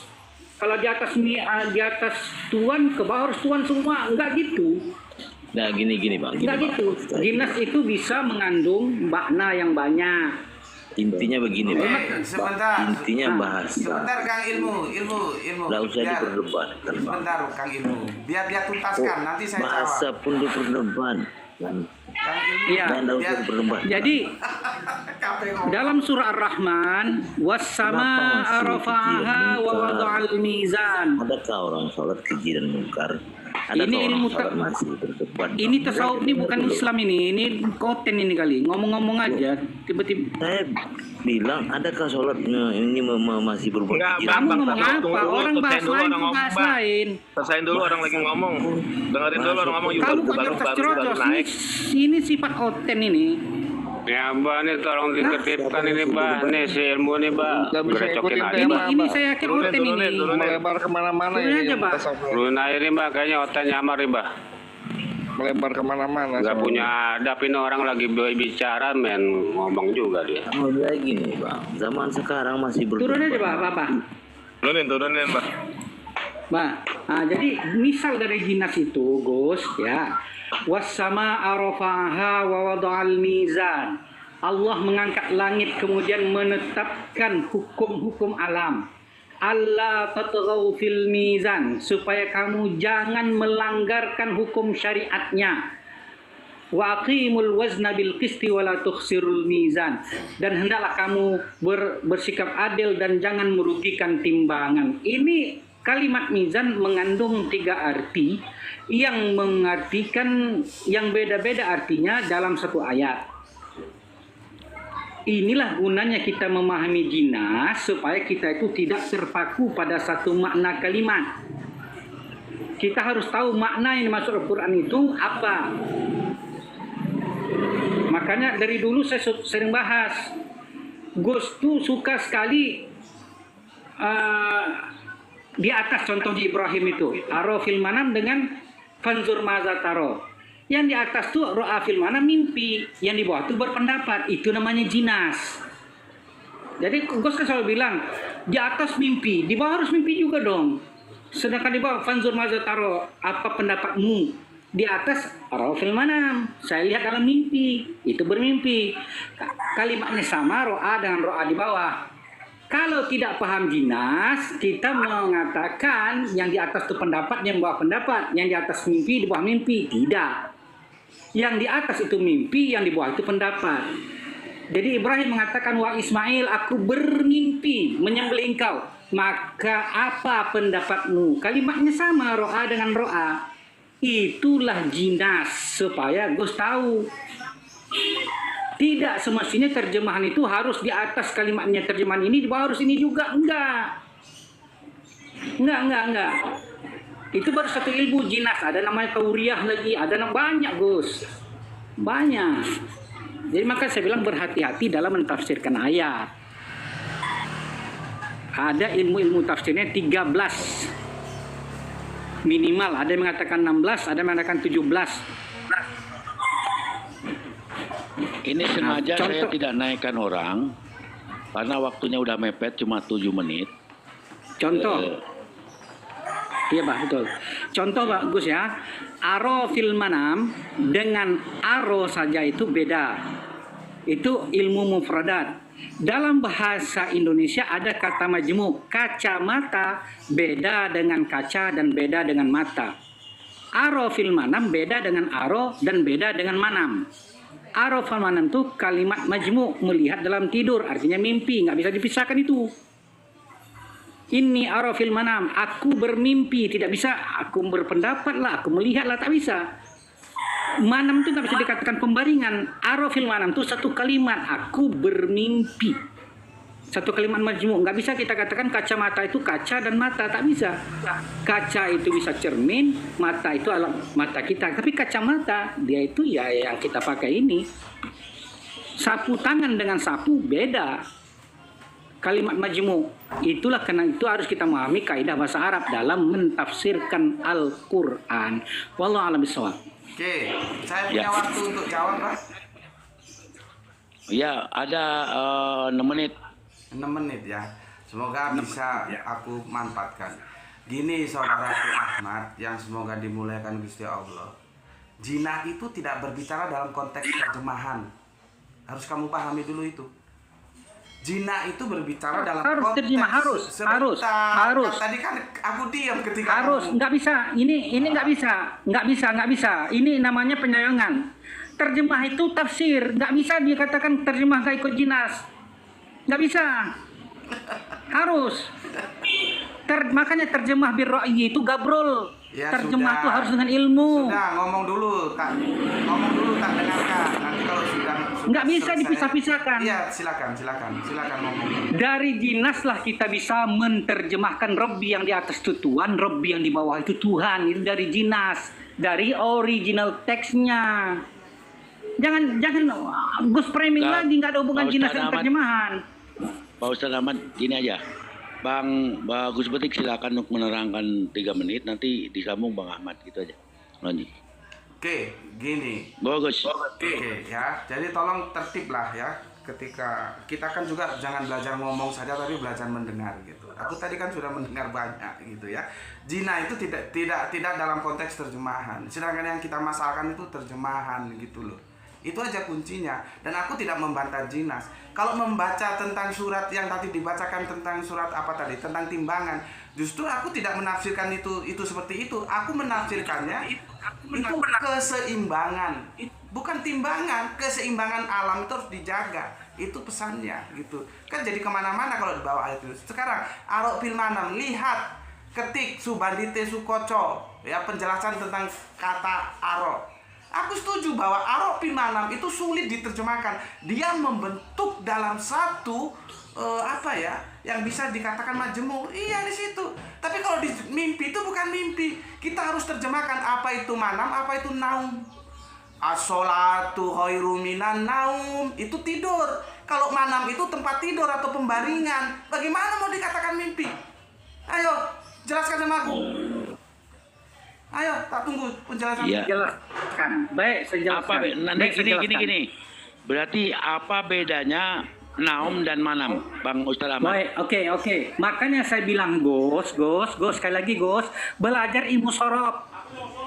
kalau di atas Tuhan, ke bawah harus Tuhan semua. Nggak gitu. Nah gini Pak. Nggak gitu. Jinas itu bisa mengandung makna yang banyak. Intinya begini Pak. Sebentar. Intinya bahasa. Sebentar Kang Ilmu. Nggak usah diperdebatkan. Sebentar Kang Ilmu. Biar dia tuntaskan. Nanti saya jawab. Bahasa pun diperdebatkan. Iya. Jadi dalam surah Ar-Rahman, was-sama rafa'aha wa wada'al mizan. Adakah orang sholat keji dan mungkar? Ini ilmu ini tasawuf, ini bukan Islam ini konten ini kali. Ngomong-ngomong aja tiba-tiba. Saya bilang adakah sholatnya ini masih berbuat keji? Kamu ngomong apa? Orang bahas lain, bahas lain. Selesaiin dulu orang lagi ngomong. Dengerin dulu orang ngomong. Kamu kok nyerocos-nyerocos. Ini sifat konten ini. Ya Mbak, ini tolong diketipkan ini Mbak. Nih si ilmu nih Mbak. Ikutin Ini saya yakin konten ini. Melebar kemana-mana ini. Aja, Mbak. Turun air nih Mbak, kayaknya otak nyamar nih Mbak. Melebar kemana-mana. Gak punya adab, ini orang lagi bicara men ngomong juga dia. Mau lagi nih Bang, zaman sekarang masih berdebat. Turun aja Pak. Turunin Mbak. Mbak, jadi misal dari Jinas itu, Gus, ya. Was-sama arafaha wa wada'al mizan. Allah mengangkat langit kemudian menetapkan hukum-hukum alam. Allah tatghaw fil mizan, supaya kamu jangan melanggarkan hukum syariatnya. Wa aqimul wazna bil qisti wa la tukhsirul mizan. Dan hendaklah kamu bersikap adil dan jangan merugikan timbangan. Ini kalimat mizan mengandung 3 arti yang mengartikan yang beda-beda artinya dalam satu ayat. Inilah gunanya kita memahami jinas supaya kita itu tidak terpaku pada satu makna kalimat. Kita harus tahu makna yang dimaksud Al-Quran itu apa. Makanya dari dulu saya sering bahas, Gus tuh suka sekali di atas contoh di Ibrahim itu, aro fil manam dengan fanzur maza taro. Yang di atas tuh ro'a fil manam mimpi, yang di bawah tuh berpendapat, itu namanya jinas. Jadi Gus kan selalu bilang, di atas mimpi, di bawah harus mimpi juga dong. Sedangkan di bawah fanzur maza taro, apa pendapatmu? Di atas aro fil manam, saya lihat dalam mimpi, itu bermimpi. Kalimatnya sama ro'a dengan ro'a di bawah. Kalau tidak paham jinas, kita mengatakan yang di atas itu pendapat, yang bawah pendapat, yang di atas mimpi, di bawah mimpi. Tidak. Yang di atas itu mimpi, yang di bawah itu pendapat. Jadi Ibrahim mengatakan, wa Ismail, aku bermimpi menyembelih engkau. Maka apa pendapatmu? Kalimatnya sama, ro'a dengan ro'a. Itulah jinas, supaya Gus tahu. Tidak semestinya terjemahan itu harus di atas kalimatnya, terjemahan ini di bawah harus ini juga. Enggak. Itu baru satu ilmu jinas. Ada namanya tauriyah lagi, ada banyak Gus. Banyak. Jadi maka saya bilang berhati-hati dalam mentafsirkan ayat. Ada ilmu-ilmu tafsirnya 13. Minimal, ada yang mengatakan 16, ada yang mengatakan 17. Ini sengaja saya tidak naikkan orang karena waktunya udah mepet cuma 7 menit. Contoh. Iya Pak, betul. Contoh Pak Gus ya. Aro fil manam dengan aro saja itu beda. Itu ilmu mufradat. Dalam bahasa Indonesia ada kata majmuk. Kacamata beda dengan kaca dan beda dengan mata. Aro fil manam beda dengan aro dan beda dengan manam. Aro fil manam itu kalimat majmuk, melihat dalam tidur, artinya mimpi, nggak bisa dipisahkan itu. Ini aro fil manam, aku bermimpi, tidak bisa aku berpendapat lah, aku melihat lah, tak bisa. Manam itu nggak bisa dikatakan pembaringan. Aro fil manam itu satu kalimat, aku bermimpi. Satu kalimat majmuk, nggak bisa kita katakan kacamata itu kaca dan mata, tak bisa. Kaca itu bisa cermin, mata itu alat mata kita, tapi kacamata dia itu ya yang kita pakai ini. Sapu tangan dengan sapu beda. Kalimat majmuk, itulah karena itu harus kita memahami kaidah bahasa Arab dalam mentafsirkan Al-Quran. Wallahu a'lam bishawab. Oke, saya punya waktu untuk jawab, Pak. Ya, ada 6 menit. 6 menit ya. Semoga bisa aku manfaatkan. Gini saudaraku Ahmad yang semoga dimuliakan Gusti Allah. Jinah itu tidak berbicara dalam konteks terjemahan. Harus kamu pahami dulu itu. Jinah itu berbicara dalam harus konteks terjemah, harus. Tadi kan aku diam ketika harus, nggak bisa. Ini nggak bisa. Ini namanya penyayangan. Terjemah itu tafsir, nggak bisa dikatakan terjemah nggak ikut jinas. Nggak bisa. Harus. Makanya terjemah birra'yi itu gabrol. Ya, terjemah sudah. itu harus dengan ilmu. Sudah, ngomong dulu, tak dengarkan. Nanti kalau sudah nggak bisa dipisah-pisahkan. Iya, silakan ngomong. Dari jinas lah kita bisa menerjemahkan Rabbi yang di atas itu Tuhan, Rabbi yang di bawah itu Tuhan. Itu dari jinas, dari original teksnya. Jangan Gus framing lagi, nggak ada hubungan jinas dan terjemahan. Pak Ustaz Ahmad, gini aja. Bang Gus Betik silakan untuk menerangkan 3 menit, nanti disambung Bang Ahmad gitu aja. Lanjut. Oke, gini. Bagus. Oke, ya. Jadi tolong tertib lah ya. Ketika kita kan juga jangan belajar ngomong saja tapi belajar mendengar gitu. Aku tadi kan sudah mendengar banyak gitu ya. Jinah itu tidak dalam konteks terjemahan. Sedangkan yang kita masalahkan itu terjemahan gitu loh. Itu aja kuncinya. Dan aku tidak membantah jinas. Kalau membaca tentang surat yang tadi dibacakan tentang surat apa tadi, tentang timbangan, justru aku tidak menafsirkan itu seperti itu. Aku menafsirkannya itu keseimbangan. bukan timbangan. Keseimbangan alam itu harus dijaga, itu pesannya gitu kan. Jadi kemana-mana kalau dibawa ayat itu. Sekarang arok fil manam, lihat, ketik subandite sukoco, ya, penjelasan tentang kata arok. Aku setuju bahwa arok fil manam itu sulit diterjemahkan. Dia membentuk dalam satu yang bisa dikatakan majemuk. Iya, di situ. Tapi kalau di mimpi itu bukan mimpi. Kita harus terjemahkan apa itu manam, apa itu naum. As-sholatu khairum minan naum, itu tidur. Kalau manam itu tempat tidur atau pembaringan. Bagaimana mau dikatakan mimpi? Ayo, jelaskan sama aku. Ayo, tak tunggu penjelasan. Iya. Jelaskan. Baik, saya jelaskan. Nanti gini. Berarti apa bedanya naum dan manam, Bang Ustaz Ahmad? Baik, oke. Makanya saya bilang Gus, sekali lagi Gus, belajar ilmu sorof.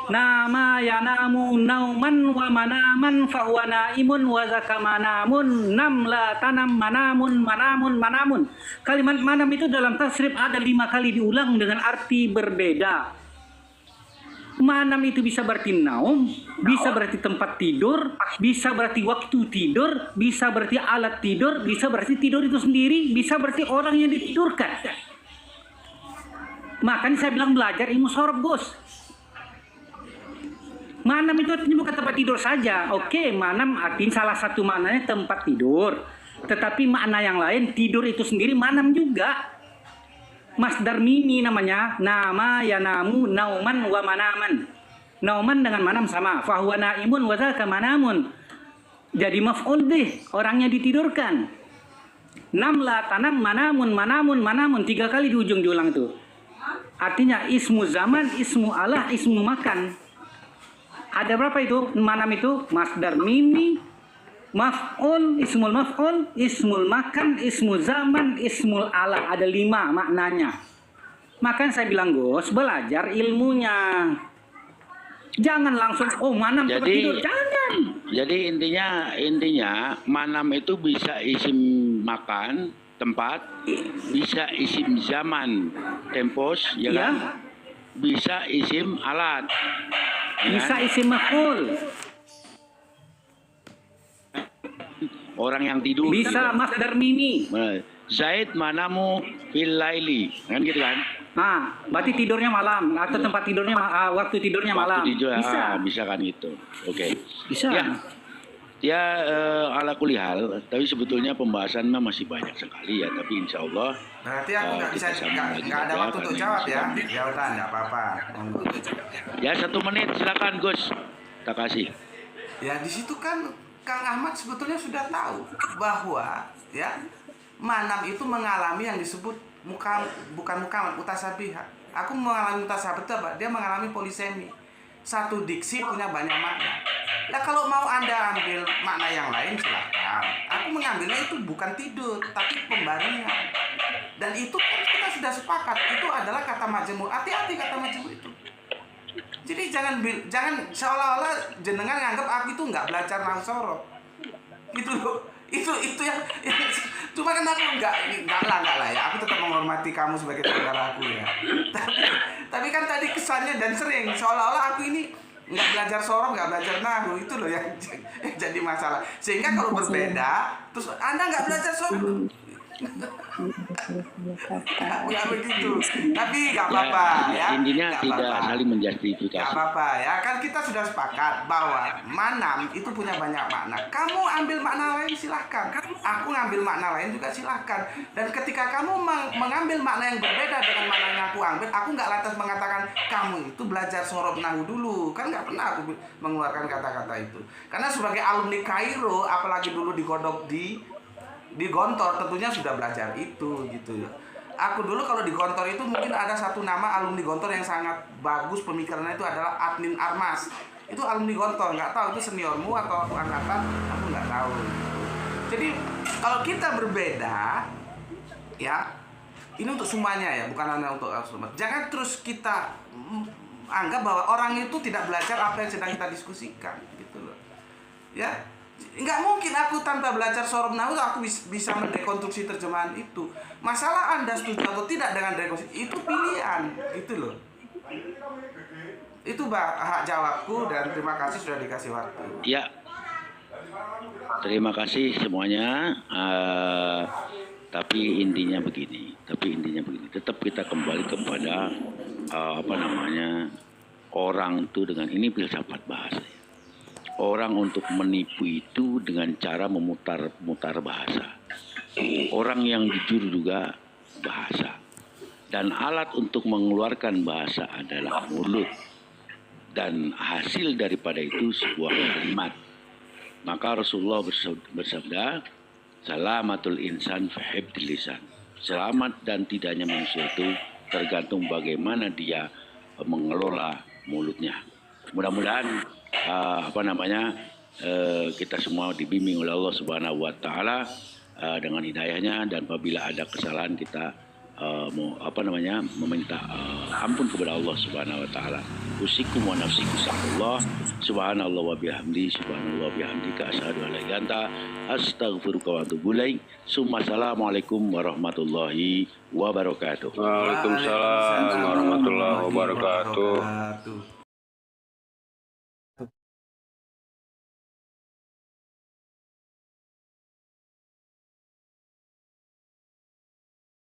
Nama ya namu nauman wa manaman fa huwa naimun wa zaka manamun nam la tanam manamun. Kalimat manam itu dalam tasrif ada 5 kali diulang dengan arti berbeda. Manam itu bisa berarti naum, bisa berarti tempat tidur, bisa berarti waktu tidur, bisa berarti alat tidur, bisa berarti tidur itu sendiri, bisa berarti orang yang ditidurkan. Makanya saya bilang belajar ilmu sorof, Gus. Manam itu artinya bukan tempat tidur saja. Oke, manam artinya salah satu maknanya tempat tidur. Tetapi makna yang lain, tidur itu sendiri manam juga. Masdar mimi namanya, nama ya namu nauman wa manaman. Nauman dengan manam sama. Fahuwa naimun wa zaka manamun. Jadi maf'ul bih, orangnya ditidurkan. Nam la tanam manamun 3 kali di ujung diulang itu. Artinya ismu zaman, ismu Allah, ismu makan. Ada berapa itu? Manam itu masdar mimi, maf'ul, ismul maf'ul, ismul makan, ismul zaman, ismul ala. Ada 5 maknanya. Makanya saya bilang Gus, belajar ilmunya. Jangan langsung manam tempat tidur, jangan. Jadi intinya manam itu bisa isim makan, tempat, bisa isim zaman, tempos, ya kan? Bisa isim alat. Bisa isim maf'ul. Orang yang tidur. Bisa masdar mimi. Zaid manamu fil laili. Kan gitu kan? Nah, berarti tidurnya malam atau tempat tidurnya waktu tidurnya malam. Waktu tidur, bisa kan gitu. Oke. Bisa. Ya ala kulihal, tapi sebetulnya pembahasan masih banyak sekali ya, tapi insya Allah. Berarti aku nggak ada waktu untuk jawab ya? Ya udah, nggak apa-apa. Ya 1 menit, silakan Gus. Tak kasih. Ya di situ kan Kang Ahmad sebetulnya sudah tahu bahwa ya manam itu mengalami yang disebut bukan mutasabihat. Aku mengalami mutasabihat itu apa? Dia mengalami polisemi. Satu diksi punya banyak makna. Nah kalau mau Anda ambil makna yang lain silahkan. Aku mengambilnya itu bukan tidur, tapi pembaringan. Dan itu kan kita sudah sepakat. Itu adalah kata majemuk. Hati-hati kata majemuk itu. Jadi jangan seolah-olah jenengan nganggap aku itu nggak belajar nausoro. Gitu loh. Itu yang cuma kan aku enggak lah ya. Aku tetap menghormati kamu sebagai saudara aku ya. Tapi kan tadi kesannya dan sering seolah-olah aku ini nggak belajar sorof, nggak belajar nahu, itu loh yang jadi masalah. Sehingga kalau berbeda, terus Anda nggak belajar sorof. Nggak begitu, tapi nggak apa-apa ya. Intinya gak tidak apa-apa. saling menjustifikasi. Nggak apa-apa ya, kan kita sudah sepakat bahwa manam itu punya banyak makna. Kamu ambil makna lain silahkan, aku ngambil makna lain juga silahkan. Dan ketika kamu mengambil makna yang berbeda dengan makna yang aku ambil, aku nggak lantas mengatakan kamu itu belajar sorof nahu dulu, kan nggak pernah aku mengeluarkan kata-kata itu. Karena sebagai alumni Kairo, apalagi dulu digodok di Gontor, tentunya sudah belajar itu gitu ya. Aku dulu kalau di Gontor itu mungkin ada satu nama alumni Gontor yang sangat bagus pemikirannya, itu adalah Admin Armas. Itu alumni Gontor, nggak tahu itu seniormu atau angkatan, aku nggak tahu. Jadi kalau kita berbeda, ya ini untuk semuanya ya, bukan hanya untuk semua. Jangan terus kita anggap bahwa orang itu tidak belajar apa yang sedang kita diskusikan, gitu loh. Ya. Nggak mungkin aku tanpa belajar sorof nahu aku bisa mendekonstruksi terjemahan itu. Masalah Anda setuju atau tidak dengan dekonstruksi itu pilihan, gitu loh. Itu hak jawabku dan terima kasih sudah dikasih waktu. Ya, Terima kasih semuanya. Tapi intinya begini. Tetap kita kembali kepada orang itu dengan ini filsafat bahasa. Orang untuk menipu itu dengan cara memutar bahasa. Orang yang jujur juga bahasa. Dan alat untuk mengeluarkan bahasa adalah mulut. Dan hasil daripada itu sebuah kalimat. Maka Rasulullah bersabda, salamatul insan fi hifdzil lisan. Selamat dan tidaknya manusia itu tergantung bagaimana dia mengelola mulutnya. Mudah-mudahan kita semua dibimbing oleh Allah Subhanahu wa taala dengan hidayahnya, dan apabila ada kesalahan kita meminta ampun kepada Allah Subhanahu wa taala. Usikum wa nafsikum sallallahu subhanallah wa bihamdi subhanallah wa bihamdika asyhadu an la ilaha illa anta astaghfiruka wa atubu ilaik. Assalamualaikum warahmatullahi wabarakatuh. Waalaikumsalam warahmatullahi wabarakatuh.